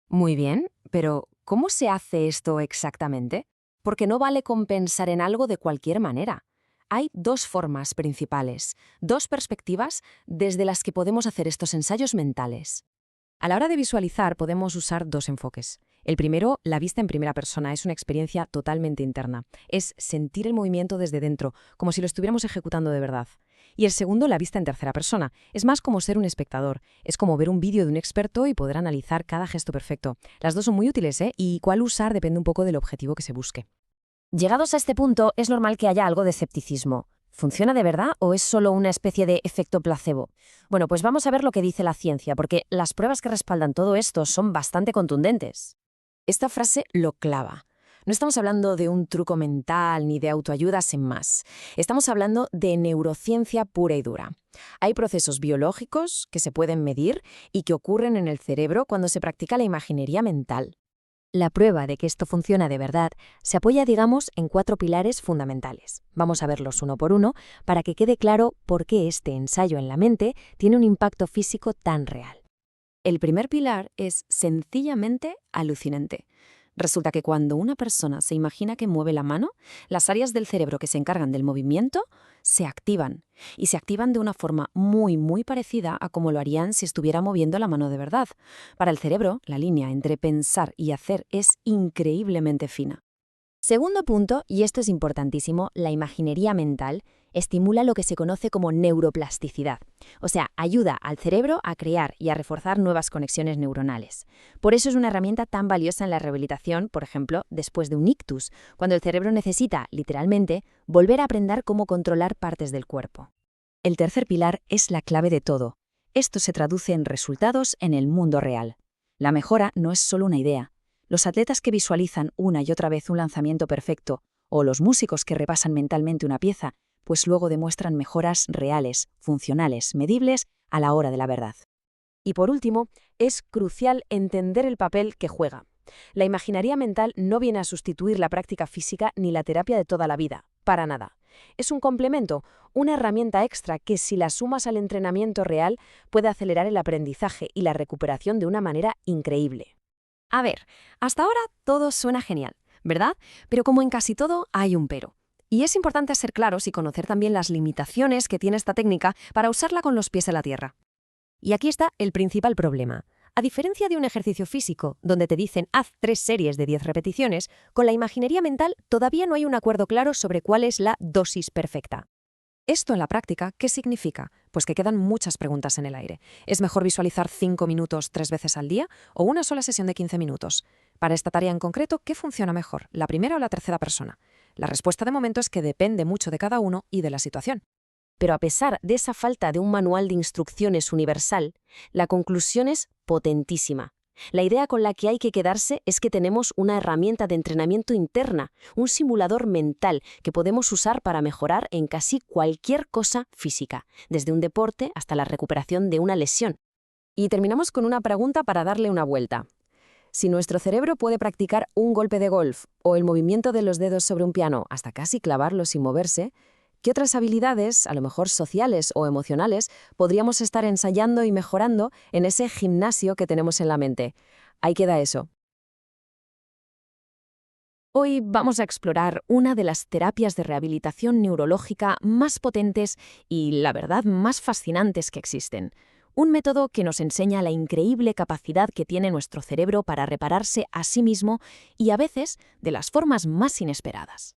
Muy bien, pero ¿cómo se hace esto exactamente? Porque no vale con pensar en algo de cualquier manera. Hay 2 formas principales, 2 perspectivas desde las que podemos hacer estos ensayos mentales. A la hora de visualizar podemos usar 2 enfoques. El primero, la vista en primera persona, es una experiencia totalmente interna. Es sentir el movimiento desde dentro, como si lo estuviéramos ejecutando de verdad. Y el segundo, la vista en tercera persona. Es más como ser un espectador. Es como ver un vídeo de un experto y poder analizar cada gesto perfecto. Las 2 son muy útiles, y cuál usar depende un poco del objetivo que se busque. Llegados a este punto, es normal que haya algo de escepticismo. ¿Funciona de verdad o es solo una especie de efecto placebo? Bueno, pues vamos a ver lo que dice la ciencia, porque las pruebas que respaldan todo esto son bastante contundentes. Esta frase lo clava. No estamos hablando de un truco mental ni de autoayuda sin más. Estamos hablando de neurociencia pura y dura. Hay procesos biológicos que se pueden medir y que ocurren en el cerebro cuando se practica la imaginería mental. La prueba de que esto funciona de verdad se apoya, digamos, en 4 pilares fundamentales. Vamos a verlos uno por uno para que quede claro por qué este ensayo en la mente tiene un impacto físico tan real. El primer pilar es sencillamente alucinante. Resulta que cuando una persona se imagina que mueve la mano, las áreas del cerebro que se encargan del movimiento se activan. Y se activan de una forma muy parecida a como lo harían si estuviera moviendo la mano de verdad. Para el cerebro, la línea entre pensar y hacer es increíblemente fina. Segundo punto, y esto es importantísimo, la imaginería mental estimula lo que se conoce como neuroplasticidad. O sea, ayuda al cerebro a crear y a reforzar nuevas conexiones neuronales. Por eso es una herramienta tan valiosa en la rehabilitación, por ejemplo, después de un ictus, cuando el cerebro necesita, literalmente, volver a aprender cómo controlar partes del cuerpo. El tercer pilar es la clave de todo. Esto se traduce en resultados en el mundo real. La mejora no es solo una idea. Los atletas que visualizan una y otra vez un lanzamiento perfecto, o los músicos que repasan mentalmente una pieza, pues luego demuestran mejoras reales, funcionales, medibles a la hora de la verdad. Y por último, es crucial entender el papel que juega. La imaginería mental no viene a sustituir la práctica física ni la terapia de toda la vida, para nada. Es un complemento, una herramienta extra que, si la sumas al entrenamiento real, puede acelerar el aprendizaje y la recuperación de una manera increíble. A ver, hasta ahora todo suena genial, ¿verdad? Pero como en casi todo, hay un pero. Y es importante ser claros y conocer también las limitaciones que tiene esta técnica para usarla con los pies en la tierra. Y aquí está el principal problema. A diferencia de un ejercicio físico, donde te dicen haz 3 series de 10 repeticiones, con la imaginería mental todavía no hay un acuerdo claro sobre cuál es la dosis perfecta. Esto en la práctica, ¿qué significa? Pues que quedan muchas preguntas en el aire. ¿Es mejor visualizar 5 minutos 3 veces al día o una sola sesión de 15 minutos? Para esta tarea en concreto, ¿qué funciona mejor, la primera o la tercera persona? La respuesta de momento es que depende mucho de cada uno y de la situación. Pero a pesar de esa falta de un manual de instrucciones universal, la conclusión es potentísima. La idea con la que hay que quedarse es que tenemos una herramienta de entrenamiento interna, un simulador mental que podemos usar para mejorar en casi cualquier cosa física, desde un deporte hasta la recuperación de una lesión. Y terminamos con una pregunta para darle una vuelta. Si nuestro cerebro puede practicar un golpe de golf o el movimiento de los dedos sobre un piano hasta casi clavarlo sin moverse, ¿qué otras habilidades, a lo mejor sociales o emocionales, podríamos estar ensayando y mejorando en ese gimnasio que tenemos en la mente? Ahí queda eso. Hoy vamos a explorar una de las terapias de rehabilitación neurológica más potentes y, la verdad, más fascinantes que existen. Un método que nos enseña la increíble capacidad que tiene nuestro cerebro para repararse a sí mismo y a veces de las formas más inesperadas.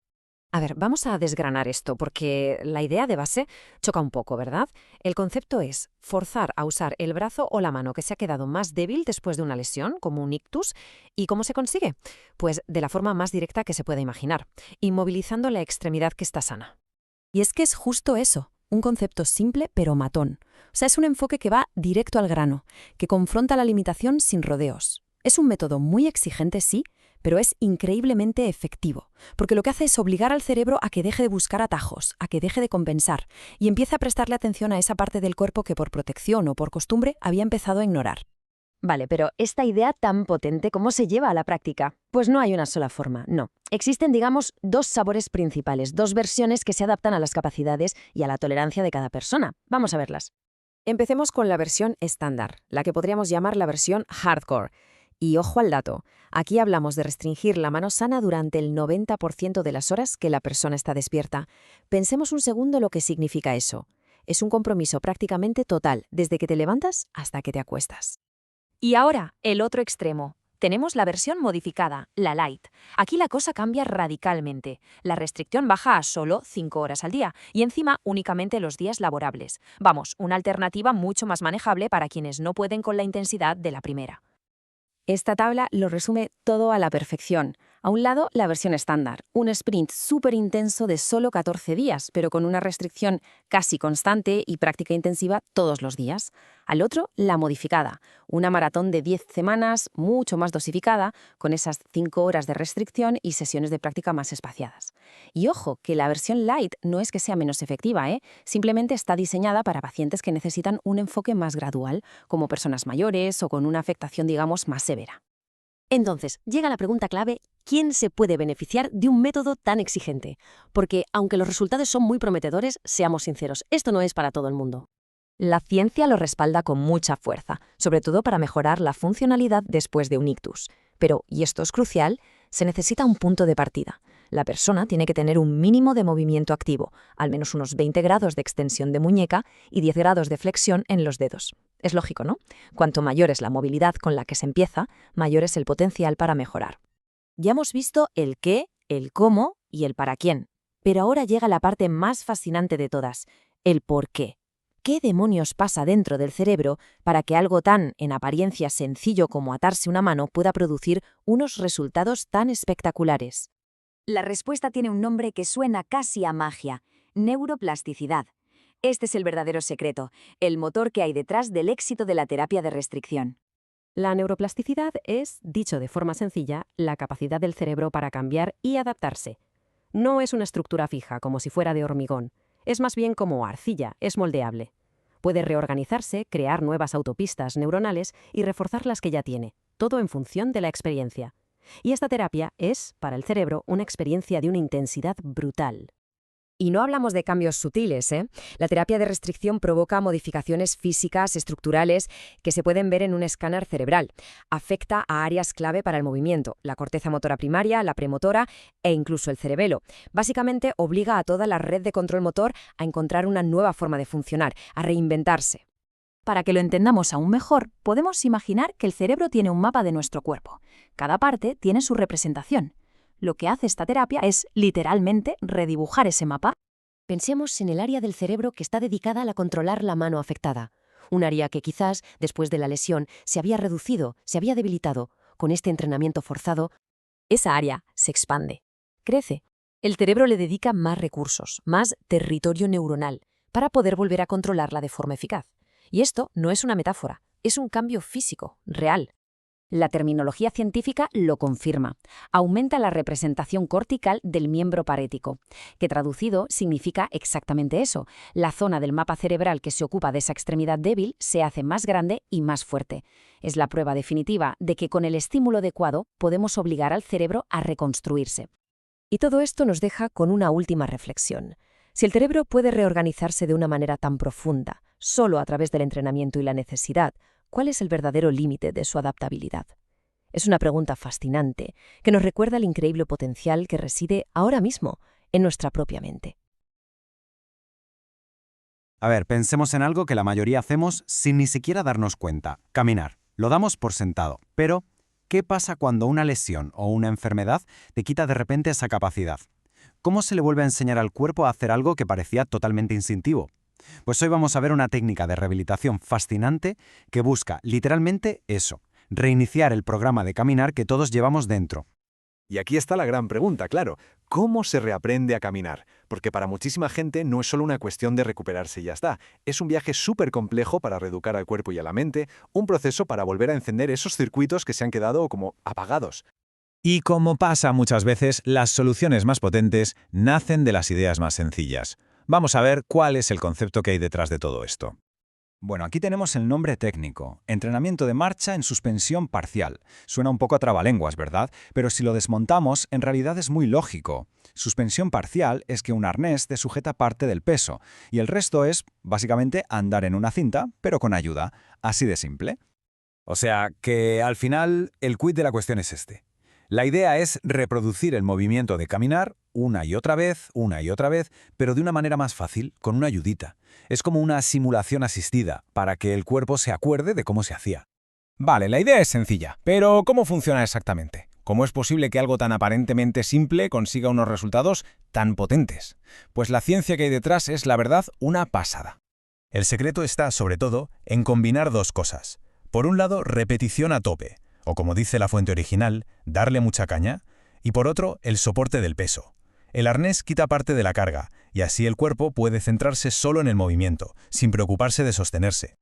A ver, vamos a desgranar esto porque la idea de base choca un poco, ¿verdad? El concepto es forzar a usar el brazo o la mano que se ha quedado más débil después de una lesión, como un ictus. ¿Y cómo se consigue? Pues de la forma más directa que se pueda imaginar, inmovilizando la extremidad que está sana. Y es que es justo eso, un concepto simple pero matón. O sea, es un enfoque que va directo al grano, que confronta la limitación sin rodeos. Es un método muy exigente, sí, pero es increíblemente efectivo, porque lo que hace es obligar al cerebro a que deje de buscar atajos, a que deje de compensar, y empiece a prestarle atención a esa parte del cuerpo que por protección o por costumbre había empezado a ignorar. Vale, pero esta idea tan potente, ¿cómo se lleva a la práctica? Pues no hay una sola forma, no. Existen, digamos, 2 sabores principales, 2 versiones que se adaptan a las capacidades y a la tolerancia de cada persona. Vamos a verlas. Empecemos con la versión estándar, la que podríamos llamar la versión hardcore. Y ojo al dato, aquí hablamos de restringir la mano sana durante el 90% de las horas que la persona está despierta. Pensemos un segundo lo que significa eso. Es un compromiso prácticamente total, desde que te levantas hasta que te acuestas. Y ahora, el otro extremo. Tenemos la versión modificada, la light. Aquí la cosa cambia radicalmente. La restricción baja a solo 5 horas al día y encima únicamente los días laborables. Vamos, una alternativa mucho más manejable para quienes no pueden con la intensidad de la primera. Esta tabla lo resume todo a la perfección. A un lado, la versión estándar, un sprint súper intenso de solo 14 días, pero con una restricción casi constante y práctica intensiva todos los días. Al otro, la modificada, una maratón de 10 semanas, mucho más dosificada, con esas 5 horas de restricción y sesiones de práctica más espaciadas. Y ojo, que la versión light no es que sea menos efectiva, simplemente está diseñada para pacientes que necesitan un enfoque más gradual, como personas mayores o con una afectación, digamos, más severa. Entonces, llega la pregunta clave, ¿quién se puede beneficiar de un método tan exigente? Porque, aunque los resultados son muy prometedores, seamos sinceros, esto no es para todo el mundo. La ciencia lo respalda con mucha fuerza, sobre todo para mejorar la funcionalidad después de un ictus. Pero, y esto es crucial, se necesita un punto de partida. La persona tiene que tener un mínimo de movimiento activo, al menos unos 20 grados de extensión de muñeca y 10 grados de flexión en los dedos. Es lógico, ¿no? Cuanto mayor es la movilidad con la que se empieza, mayor es el potencial para mejorar. Ya hemos visto el qué, el cómo y el para quién. Pero ahora llega la parte más fascinante de todas, el por qué. ¿Qué demonios pasa dentro del cerebro para que algo tan, en apariencia sencillo como atarse una mano, pueda producir unos resultados tan espectaculares? La respuesta tiene un nombre que suena casi a magia: neuroplasticidad. Este es el verdadero secreto, el motor que hay detrás del éxito de la terapia de restricción. La neuroplasticidad es, dicho de forma sencilla, la capacidad del cerebro para cambiar y adaptarse. No es una estructura fija, como si fuera de hormigón. Es más bien como arcilla, es moldeable. Puede reorganizarse, crear nuevas autopistas neuronales y reforzar las que ya tiene, todo en función de la experiencia. Y esta terapia es, para el cerebro, una experiencia de una intensidad brutal. Y no hablamos de cambios sutiles, ¿eh? La terapia de restricción provoca modificaciones físicas, estructurales, que se pueden ver en un escáner cerebral. Afecta a áreas clave para el movimiento: la corteza motora primaria, la premotora e incluso el cerebelo. Básicamente obliga a toda la red de control motor a encontrar una nueva forma de funcionar, a reinventarse. Para que lo entendamos aún mejor, podemos imaginar que el cerebro tiene un mapa de nuestro cuerpo. Cada parte tiene su representación. Lo que hace esta terapia es, literalmente, redibujar ese mapa. Pensemos en el área del cerebro que está dedicada a controlar la mano afectada. Un área que quizás, después de la lesión, se había reducido, se había debilitado. Con este entrenamiento forzado, esa área se expande, crece. El cerebro le dedica más recursos, más territorio neuronal, para poder volver a controlarla de forma eficaz. Y esto no es una metáfora, es un cambio físico, real. La terminología científica lo confirma. Aumenta la representación cortical del miembro parético, que traducido significa exactamente eso. La zona del mapa cerebral que se ocupa de esa extremidad débil se hace más grande y más fuerte. Es la prueba definitiva de que con el estímulo adecuado podemos obligar al cerebro a reconstruirse. Y todo esto nos deja con una última reflexión. Si el cerebro puede reorganizarse de una manera tan profunda, solo a través del entrenamiento y la necesidad, ¿cuál es el verdadero límite de su adaptabilidad? Es una pregunta fascinante que nos recuerda el increíble potencial que reside ahora mismo en nuestra propia mente. A ver, pensemos en algo que la mayoría hacemos sin ni siquiera darnos cuenta: caminar. Lo damos por sentado. Pero, ¿qué pasa cuando una lesión o una enfermedad te quita de repente esa capacidad? ¿Cómo se le vuelve a enseñar al cuerpo a hacer algo que parecía totalmente instintivo? Pues hoy vamos a ver una técnica de rehabilitación fascinante que busca literalmente eso: reiniciar el programa de caminar que todos llevamos dentro. Y aquí está la gran pregunta, claro. ¿Cómo se reaprende a caminar? Porque para muchísima gente no es solo una cuestión de recuperarse y ya está. Es un viaje súper complejo para reeducar al cuerpo y a la mente, un proceso para volver a encender esos circuitos que se han quedado como apagados. Y como pasa muchas veces, las soluciones más potentes nacen de las ideas más sencillas. Vamos a ver cuál es el concepto que hay detrás de todo esto. Bueno, aquí tenemos el nombre técnico: entrenamiento de marcha en suspensión parcial. Suena un poco a trabalenguas, ¿verdad? Pero si lo desmontamos, en realidad es muy lógico. Suspensión parcial es que un arnés te sujeta parte del peso, y el resto es, básicamente, andar en una cinta, pero con ayuda. Así de simple. O sea, que al final el quid de la cuestión es este. La idea es reproducir el movimiento de caminar una y otra vez, pero de una manera más fácil, con una ayudita. Es como una simulación asistida, para que el cuerpo se acuerde de cómo se hacía. Vale, la idea es sencilla, pero ¿cómo funciona exactamente? ¿Cómo es posible que algo tan aparentemente simple consiga unos resultados tan potentes? Pues la ciencia que hay detrás es, la verdad, una pasada. El secreto está, sobre todo, en combinar dos cosas. Por un lado, repetición a tope, o como dice la fuente original, darle mucha caña, y por otro, el soporte del peso. El arnés quita parte de la carga, y así el cuerpo puede centrarse solo en el movimiento, sin preocuparse de sostenerse.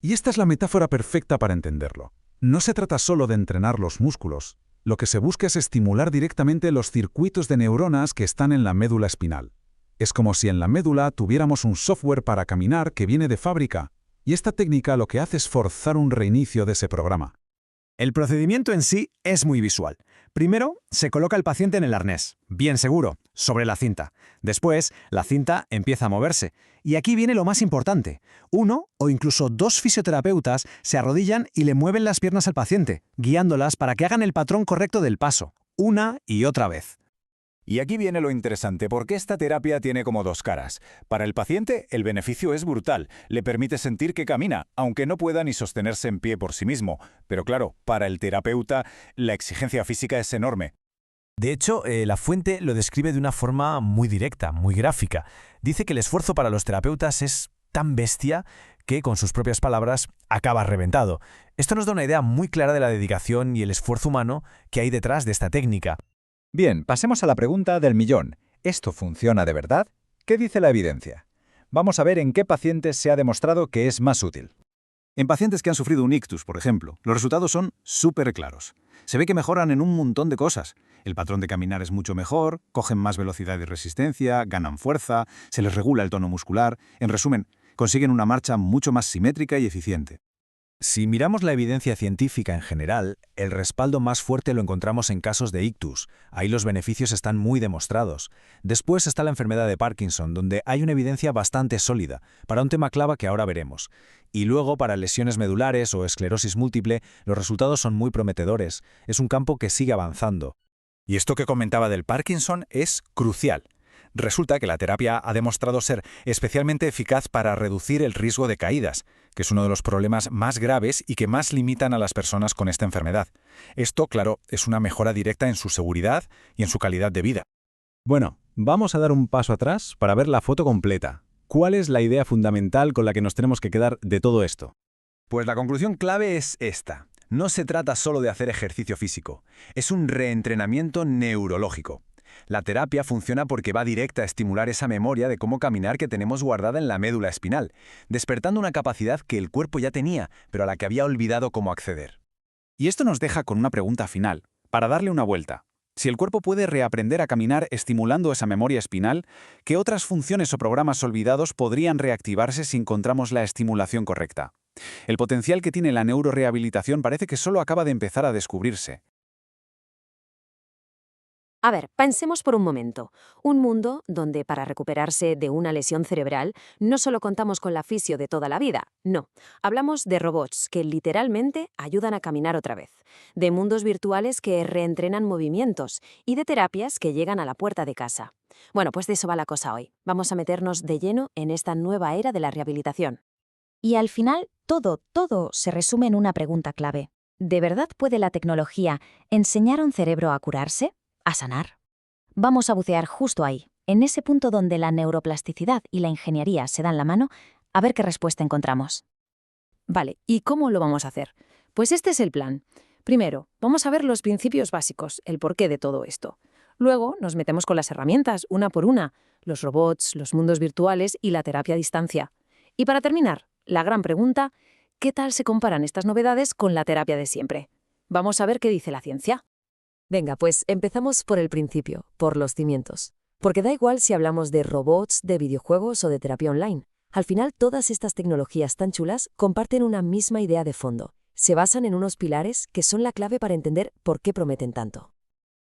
Y esta es la metáfora perfecta para entenderlo. No se trata solo de entrenar los músculos. Lo que se busca es estimular directamente los circuitos de neuronas que están en la médula espinal. Es como si en la médula tuviéramos un software para caminar que viene de fábrica, y esta técnica lo que hace es forzar un reinicio de ese programa. El procedimiento en sí es muy visual. Primero, se coloca al paciente en el arnés, bien seguro, sobre la cinta. Después, la cinta empieza a moverse. Y aquí viene lo más importante. Uno o incluso dos fisioterapeutas se arrodillan y le mueven las piernas al paciente, guiándolas para que hagan el patrón correcto del paso, una y otra vez. Y aquí viene lo interesante, porque esta terapia tiene como dos caras. Para el paciente, el beneficio es brutal. Le permite sentir que camina, aunque no pueda ni sostenerse en pie por sí mismo. Pero claro, para el terapeuta, la exigencia física es enorme. De hecho, la fuente lo describe de una forma muy directa, muy gráfica. Dice que el esfuerzo para los terapeutas es tan bestia que, con sus propias palabras, acaba reventado. Esto nos da una idea muy clara de la dedicación y el esfuerzo humano que hay detrás de esta técnica. Bien, pasemos a la pregunta del millón. ¿Esto funciona de verdad? ¿Qué dice la evidencia? Vamos a ver en qué pacientes se ha demostrado que es más útil. En pacientes que han sufrido un ictus, por ejemplo, los resultados son súper claros. Se ve que mejoran en un montón de cosas. El patrón de caminar es mucho mejor, cogen más velocidad y resistencia, ganan fuerza, se les regula el tono muscular. En resumen, consiguen una marcha mucho más simétrica y eficiente. Si miramos la evidencia científica en general, el respaldo más fuerte lo encontramos en casos de ictus. Ahí los beneficios están muy demostrados. Después está la enfermedad de Parkinson, donde hay una evidencia bastante sólida, para un tema clave que ahora veremos. Y luego, para lesiones medulares o esclerosis múltiple, los resultados son muy prometedores. Es un campo que sigue avanzando. Y esto que comentaba del Parkinson es crucial. Resulta que la terapia ha demostrado ser especialmente eficaz para reducir el riesgo de caídas, que es uno de los problemas más graves y que más limitan a las personas con esta enfermedad. Esto, claro, es una mejora directa en su seguridad y en su calidad de vida. Bueno, vamos a dar un paso atrás para ver la foto completa. ¿Cuál es la idea fundamental con la que nos tenemos que quedar de todo esto? Pues la conclusión clave es esta. No se trata solo de hacer ejercicio físico, es un reentrenamiento neurológico. La terapia funciona porque va directa a estimular esa memoria de cómo caminar que tenemos guardada en la médula espinal, despertando una capacidad que el cuerpo ya tenía, pero a la que había olvidado cómo acceder. Y esto nos deja con una pregunta final, para darle una vuelta. Si el cuerpo puede reaprender a caminar estimulando esa memoria espinal, ¿qué otras funciones o programas olvidados podrían reactivarse si encontramos la estimulación correcta? El potencial que tiene la neurorehabilitación parece que solo acaba de empezar a descubrirse. A ver, pensemos por un momento. Un mundo donde para recuperarse de una lesión cerebral no solo contamos con la fisio de toda la vida, no. Hablamos de robots que literalmente ayudan a caminar otra vez, de mundos virtuales que reentrenan movimientos y de terapias que llegan a la puerta de casa. Bueno, pues de eso va la cosa hoy. Vamos a meternos de lleno en esta nueva era de la rehabilitación. Y al final, todo se resume en una pregunta clave. ¿De verdad puede la tecnología enseñar a un cerebro a curarse? ¿A sanar? Vamos a bucear justo ahí, en ese punto donde la neuroplasticidad y la ingeniería se dan la mano, a ver qué respuesta encontramos. Vale, ¿y cómo lo vamos a hacer? Pues este es el plan. Primero, vamos a ver los principios básicos, el porqué de todo esto. Luego nos metemos con las herramientas, una por una, los robots, los mundos virtuales y la terapia a distancia. Y para terminar, la gran pregunta, ¿qué tal se comparan estas novedades con la terapia de siempre? Vamos a ver qué dice la ciencia. Venga, pues empezamos por el principio, por los cimientos. Porque da igual si hablamos de robots, de videojuegos o de terapia online. Al final, todas estas tecnologías tan chulas comparten una misma idea de fondo. Se basan en unos pilares que son la clave para entender por qué prometen tanto.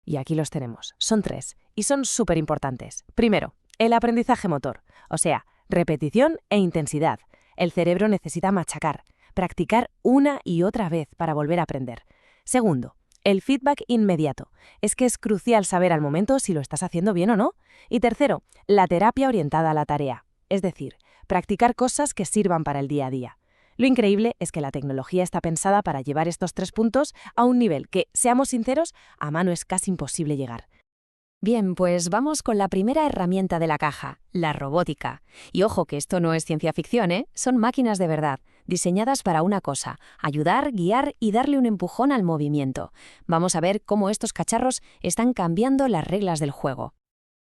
Y aquí los tenemos. Son 3, y son súper importantes. Primero, el aprendizaje motor, o sea, repetición e intensidad. El cerebro necesita machacar, practicar una y otra vez para volver a aprender. Segundo, el feedback inmediato. Es que es crucial saber al momento si lo estás haciendo bien o no. Y tercero, la terapia orientada a la tarea. Es decir, practicar cosas que sirvan para el día a día. Lo increíble es que la tecnología está pensada para llevar estos 3 puntos a un nivel que, seamos sinceros, a mano es casi imposible llegar. Bien, pues vamos con la primera herramienta de la caja, la robótica. Y ojo que esto no es ciencia ficción, ¿eh? Son máquinas de verdad, diseñadas para una cosa, ayudar, guiar y darle un empujón al movimiento. Vamos a ver cómo estos cacharros están cambiando las reglas del juego.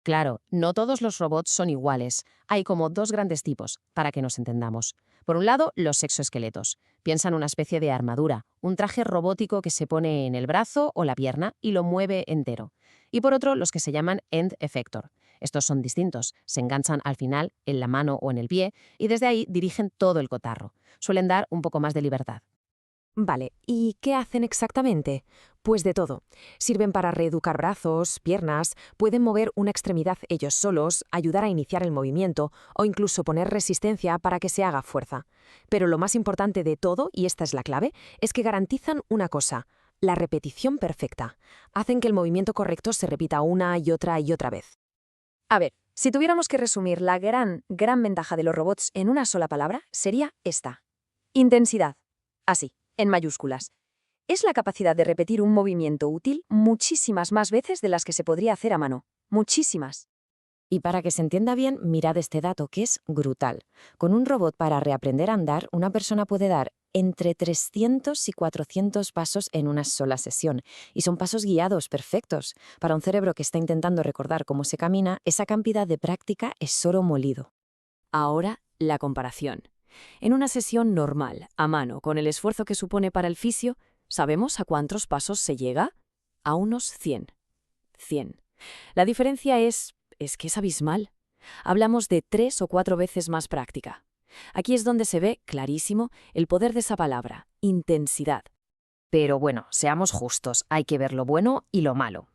Claro, no todos los robots son iguales. Hay como 2 grandes tipos, para que nos entendamos. Por un lado, los exoesqueletos. Piensa en una especie de armadura, un traje robótico que se pone en el brazo o la pierna y lo mueve entero. Y por otro, los que se llaman end effector. Estos son distintos, se enganchan al final en la mano o en el pie y desde ahí dirigen todo el cotarro. Suelen dar un poco más de libertad. Vale, ¿y qué hacen exactamente? Pues de todo. Sirven para reeducar brazos, piernas, pueden mover una extremidad ellos solos, ayudar a iniciar el movimiento o incluso poner resistencia para que se haga fuerza. Pero lo más importante de todo, y esta es la clave, es que garantizan una cosa: la repetición perfecta. Hacen que el movimiento correcto se repita una y otra vez. A ver, si tuviéramos que resumir la gran ventaja de los robots en una sola palabra, sería esta: intensidad. Así, en mayúsculas. Es la capacidad de repetir un movimiento útil muchísimas más veces de las que se podría hacer a mano. Muchísimas. Y para que se entienda bien, mirad este dato que es brutal. Con un robot para reaprender a andar, una persona puede dar entre 300 y 400 pasos en una sola sesión. Y son pasos guiados perfectos. Para un cerebro que está intentando recordar cómo se camina, esa cantidad de práctica es oro molido. Ahora, la comparación. En una sesión normal, a mano, con el esfuerzo que supone para el fisio, ¿sabemos a cuántos pasos se llega? A unos 100. 100. La diferencia es que es abismal. Hablamos de 3 o 4 veces más práctica. Aquí es donde se ve clarísimo el poder de esa palabra, intensidad. Pero bueno, seamos justos, hay que ver lo bueno y lo malo.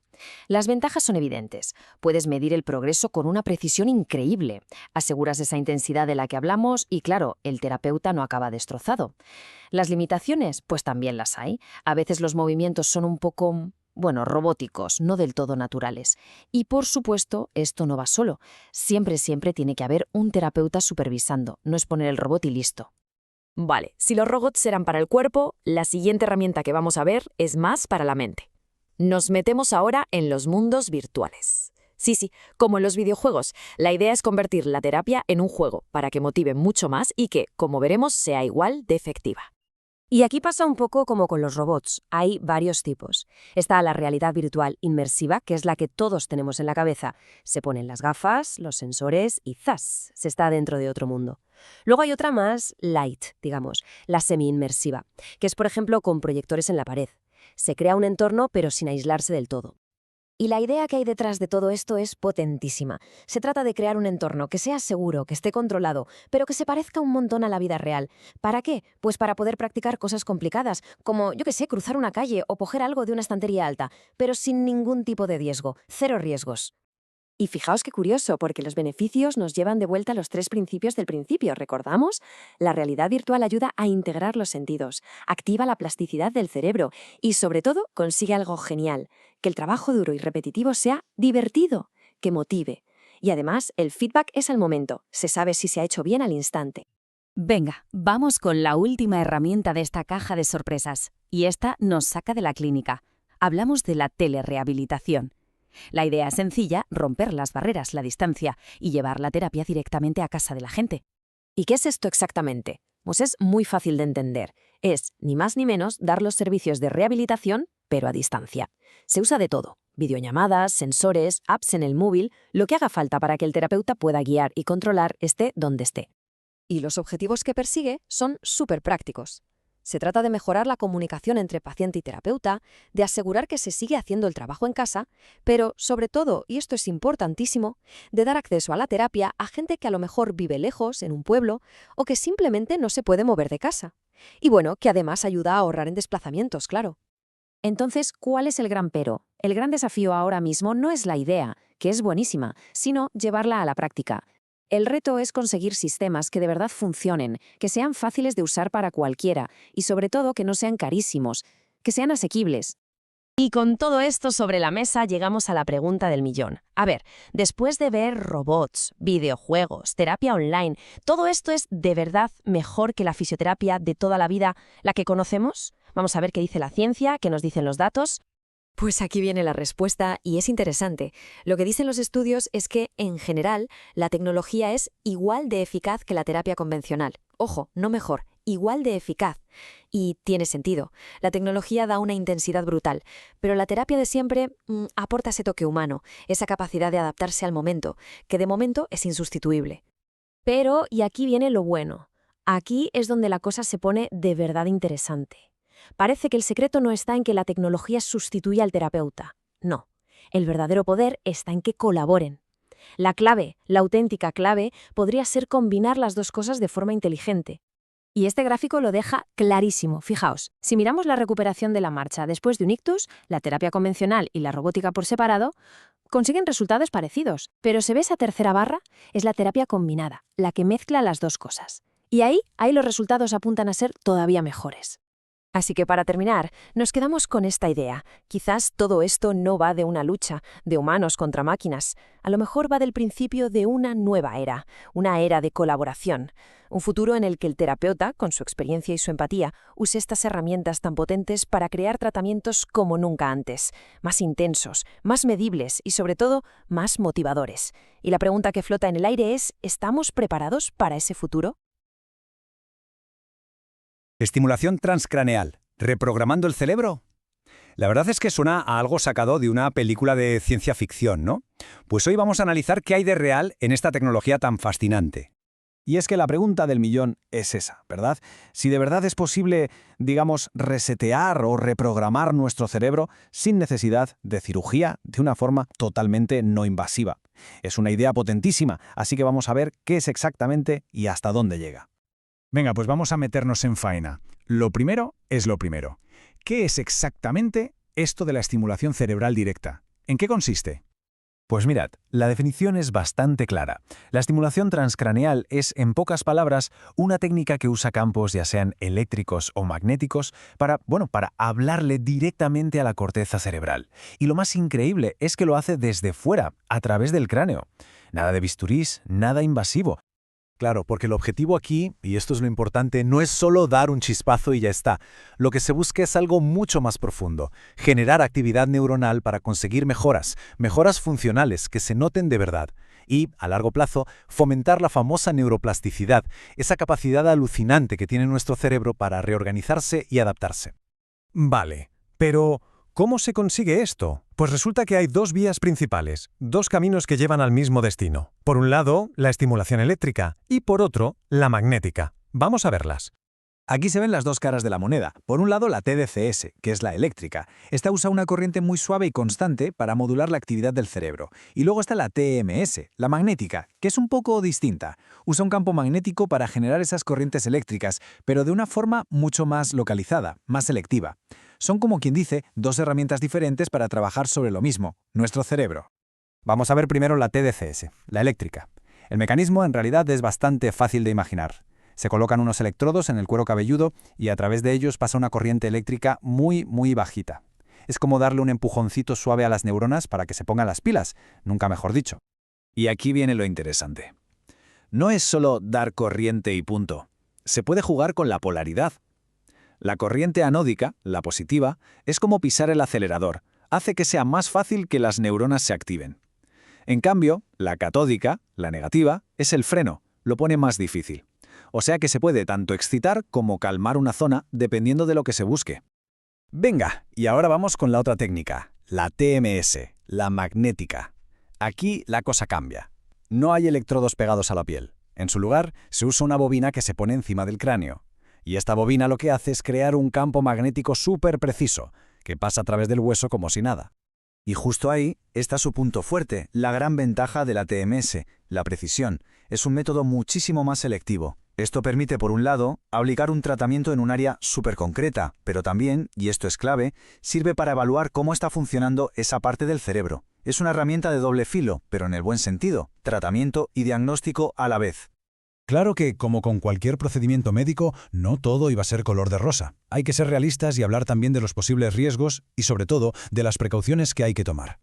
Las ventajas son evidentes. Puedes medir el progreso con una precisión increíble. Aseguras esa intensidad de la que hablamos y, claro, el terapeuta no acaba destrozado. Las limitaciones, pues también las hay. A veces los movimientos son un poco, robóticos, no del todo naturales. Y, por supuesto, esto no va solo. Siempre tiene que haber un terapeuta supervisando. No es poner el robot y listo. Vale, si los robots eran para el cuerpo, la siguiente herramienta que vamos a ver es más para la mente. Nos metemos ahora en los mundos virtuales. Sí, como en los videojuegos. La idea es convertir la terapia en un juego para que motive mucho más y que, como veremos, sea igual de efectiva. Y aquí pasa un poco como con los robots. Hay varios tipos. Está la realidad virtual inmersiva, que es la que todos tenemos en la cabeza. Se ponen las gafas, los sensores y ¡zas! Se está dentro de otro mundo. Luego hay otra más light, digamos, la semi-inmersiva, que es, por ejemplo, con proyectores en la pared. Se crea un entorno, pero sin aislarse del todo. Y la idea que hay detrás de todo esto es potentísima. Se trata de crear un entorno que sea seguro, que esté controlado, pero que se parezca un montón a la vida real. ¿Para qué? Pues para poder practicar cosas complicadas, como, cruzar una calle o coger algo de una estantería alta, pero sin ningún tipo de riesgo, 0 riesgos. Y fijaos qué curioso, porque los beneficios nos llevan de vuelta a los 3 principios del principio, ¿recordamos? La realidad virtual ayuda a integrar los sentidos, activa la plasticidad del cerebro y, sobre todo, consigue algo genial, que el trabajo duro y repetitivo sea divertido, que motive. Y además, el feedback es al momento, se sabe si se ha hecho bien al instante. Venga, vamos con la última herramienta de esta caja de sorpresas, y esta nos saca de la clínica. Hablamos de la telerehabilitación. La idea es sencilla, romper las barreras, la distancia, y llevar la terapia directamente a casa de la gente. ¿Y qué es esto exactamente? Pues es muy fácil de entender. Es, ni más ni menos, dar los servicios de rehabilitación, pero a distancia. Se usa de todo: videollamadas, sensores, apps en el móvil, lo que haga falta para que el terapeuta pueda guiar y controlar esté donde esté. Y los objetivos que persigue son súper prácticos. Se trata de mejorar la comunicación entre paciente y terapeuta, de asegurar que se sigue haciendo el trabajo en casa, pero, sobre todo, y esto es importantísimo, de dar acceso a la terapia a gente que a lo mejor vive lejos, en un pueblo, o que simplemente no se puede mover de casa. Y que además ayuda a ahorrar en desplazamientos, claro. Entonces, ¿cuál es el gran pero? El gran desafío ahora mismo no es la idea, que es buenísima, sino llevarla a la práctica. El reto es conseguir sistemas que de verdad funcionen, que sean fáciles de usar para cualquiera y, sobre todo, que no sean carísimos, que sean asequibles. Y con todo esto sobre la mesa llegamos a la pregunta del millón. A ver, después de ver robots, videojuegos, terapia online, ¿todo esto es de verdad mejor que la fisioterapia de toda la vida, la que conocemos? Vamos a ver qué dice la ciencia, qué nos dicen los datos. Pues aquí viene la respuesta y es interesante. Lo que dicen los estudios es que, en general, la tecnología es igual de eficaz que la terapia convencional. Ojo, no mejor, igual de eficaz. Y tiene sentido. La tecnología da una intensidad brutal, pero la terapia de siempre aporta ese toque humano, esa capacidad de adaptarse al momento, que de momento es insustituible. Pero, y aquí viene lo bueno. Aquí es donde la cosa se pone de verdad interesante. Parece que el secreto no está en que la tecnología sustituya al terapeuta. No, el verdadero poder está en que colaboren. La clave, la auténtica clave, podría ser combinar las dos cosas de forma inteligente. Y este gráfico lo deja clarísimo. Fijaos, si miramos la recuperación de la marcha después de un ictus, la terapia convencional y la robótica por separado consiguen resultados parecidos. Pero se ve esa tercera barra, es la terapia combinada, la que mezcla las dos cosas. Y ahí los resultados apuntan a ser todavía mejores. Así que para terminar, nos quedamos con esta idea. Quizás todo esto no va de una lucha, de humanos contra máquinas. A lo mejor va del principio de una nueva era, una era de colaboración. Un futuro en el que el terapeuta, con su experiencia y su empatía, use estas herramientas tan potentes para crear tratamientos como nunca antes, más intensos, más medibles y, sobre todo, más motivadores. Y la pregunta que flota en el aire es, ¿estamos preparados para ese futuro? Estimulación transcraneal. ¿Reprogramando el cerebro? La verdad es que suena a algo sacado de una película de ciencia ficción, ¿no? Pues hoy vamos a analizar qué hay de real en esta tecnología tan fascinante. Y es que la pregunta del millón es esa, ¿verdad? Si de verdad es posible, digamos, resetear o reprogramar nuestro cerebro sin necesidad de cirugía de una forma totalmente no invasiva. Es una idea potentísima, así que vamos a ver qué es exactamente y hasta dónde llega. Venga, pues vamos a meternos en faena. Lo primero es lo primero. ¿Qué es exactamente esto de la estimulación cerebral directa? ¿En qué consiste? Pues mirad, la definición es bastante clara. La estimulación transcraneal es, en pocas palabras, una técnica que usa campos, ya sean eléctricos o magnéticos, para hablarle directamente a la corteza cerebral. Y lo más increíble es que lo hace desde fuera, a través del cráneo. Nada de bisturís, nada invasivo. Claro, porque el objetivo aquí, y esto es lo importante, no es solo dar un chispazo y ya está. Lo que se busca es algo mucho más profundo, generar actividad neuronal para conseguir mejoras funcionales que se noten de verdad. Y, a largo plazo, fomentar la famosa neuroplasticidad, esa capacidad alucinante que tiene nuestro cerebro para reorganizarse y adaptarse. Vale, pero ¿cómo se consigue esto? Pues resulta que hay dos vías principales, dos caminos que llevan al mismo destino. Por un lado, la estimulación eléctrica y por otro, la magnética. Vamos a verlas. Aquí se ven las dos caras de la moneda. Por un lado, la TDCS, que es la eléctrica. Esta usa una corriente muy suave y constante para modular la actividad del cerebro. Y luego está la TMS, la magnética, que es un poco distinta. Usa un campo magnético para generar esas corrientes eléctricas, pero de una forma mucho más localizada, más selectiva. Son, como quien dice, dos herramientas diferentes para trabajar sobre lo mismo, nuestro cerebro. Vamos a ver primero la TDCS, la eléctrica. El mecanismo en realidad es bastante fácil de imaginar. Se colocan unos electrodos en el cuero cabelludo y a través de ellos pasa una corriente eléctrica muy bajita. Es como darle un empujoncito suave a las neuronas para que se pongan las pilas, nunca mejor dicho. Y aquí viene lo interesante. No es solo dar corriente y punto. Se puede jugar con la polaridad. La corriente anódica, la positiva, es como pisar el acelerador. Hace que sea más fácil que las neuronas se activen. En cambio, la catódica, la negativa, es el freno, lo pone más difícil. O sea que se puede tanto excitar como calmar una zona dependiendo de lo que se busque. Venga, y ahora vamos con la otra técnica, la TMS, la magnética. Aquí la cosa cambia. No hay electrodos pegados a la piel. En su lugar, se usa una bobina que se pone encima del cráneo. Y esta bobina lo que hace es crear un campo magnético súper preciso, que pasa a través del hueso como si nada. Y justo ahí está su punto fuerte, la gran ventaja de la TMS, la precisión. Es un método muchísimo más selectivo. Esto permite, por un lado, aplicar un tratamiento en un área súper concreta, pero también, y esto es clave, sirve para evaluar cómo está funcionando esa parte del cerebro. Es una herramienta de doble filo, pero en el buen sentido, tratamiento y diagnóstico a la vez. Claro que, como con cualquier procedimiento médico, no todo iba a ser color de rosa. Hay que ser realistas y hablar también de los posibles riesgos y, sobre todo, de las precauciones que hay que tomar.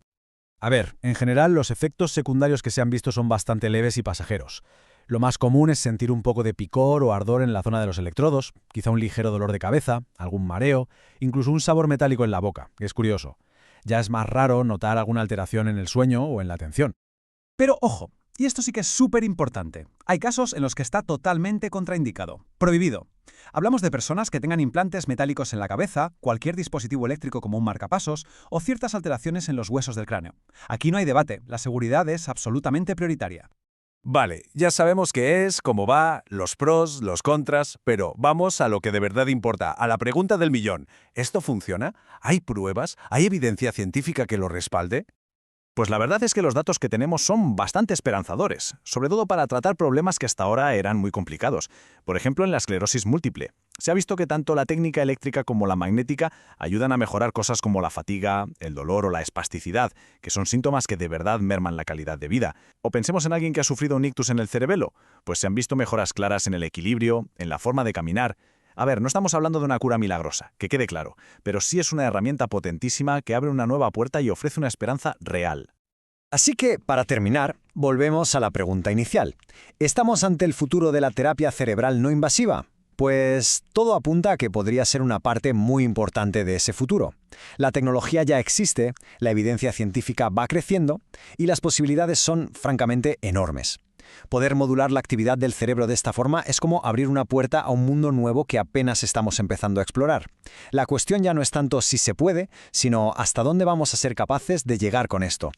A ver, en general, los efectos secundarios que se han visto son bastante leves y pasajeros. Lo más común es sentir un poco de picor o ardor en la zona de los electrodos, quizá un ligero dolor de cabeza, algún mareo, incluso un sabor metálico en la boca, que es curioso. Ya es más raro notar alguna alteración en el sueño o en la atención. Pero ojo, y esto sí que es súper importante. Hay casos en los que está totalmente contraindicado, prohibido. Hablamos de personas que tengan implantes metálicos en la cabeza, cualquier dispositivo eléctrico como un marcapasos o ciertas alteraciones en los huesos del cráneo. Aquí no hay debate, la seguridad es absolutamente prioritaria. Vale, ya sabemos qué es, cómo va, los pros, los contras, pero vamos a lo que de verdad importa, a la pregunta del millón. ¿Esto funciona? ¿Hay pruebas? ¿Hay evidencia científica que lo respalde? Pues la verdad es que los datos que tenemos son bastante esperanzadores, sobre todo para tratar problemas que hasta ahora eran muy complicados. Por ejemplo, en la esclerosis múltiple. Se ha visto que tanto la técnica eléctrica como la magnética ayudan a mejorar cosas como la fatiga, el dolor o la espasticidad, que son síntomas que de verdad merman la calidad de vida. O pensemos en alguien que ha sufrido un ictus en el cerebelo, pues se han visto mejoras claras en el equilibrio, en la forma de caminar. A ver, no estamos hablando de una cura milagrosa, que quede claro, pero sí es una herramienta potentísima que abre una nueva puerta y ofrece una esperanza real. Así que, para terminar, volvemos a la pregunta inicial. ¿Estamos ante el futuro de la terapia cerebral no invasiva? Pues todo apunta a que podría ser una parte muy importante de ese futuro. La tecnología ya existe, la evidencia científica va creciendo y las posibilidades son francamente enormes. Poder modular la actividad del cerebro de esta forma es como abrir una puerta a un mundo nuevo que apenas estamos empezando a explorar. La cuestión ya no es tanto si se puede, sino hasta dónde vamos a ser capaces de llegar con esto.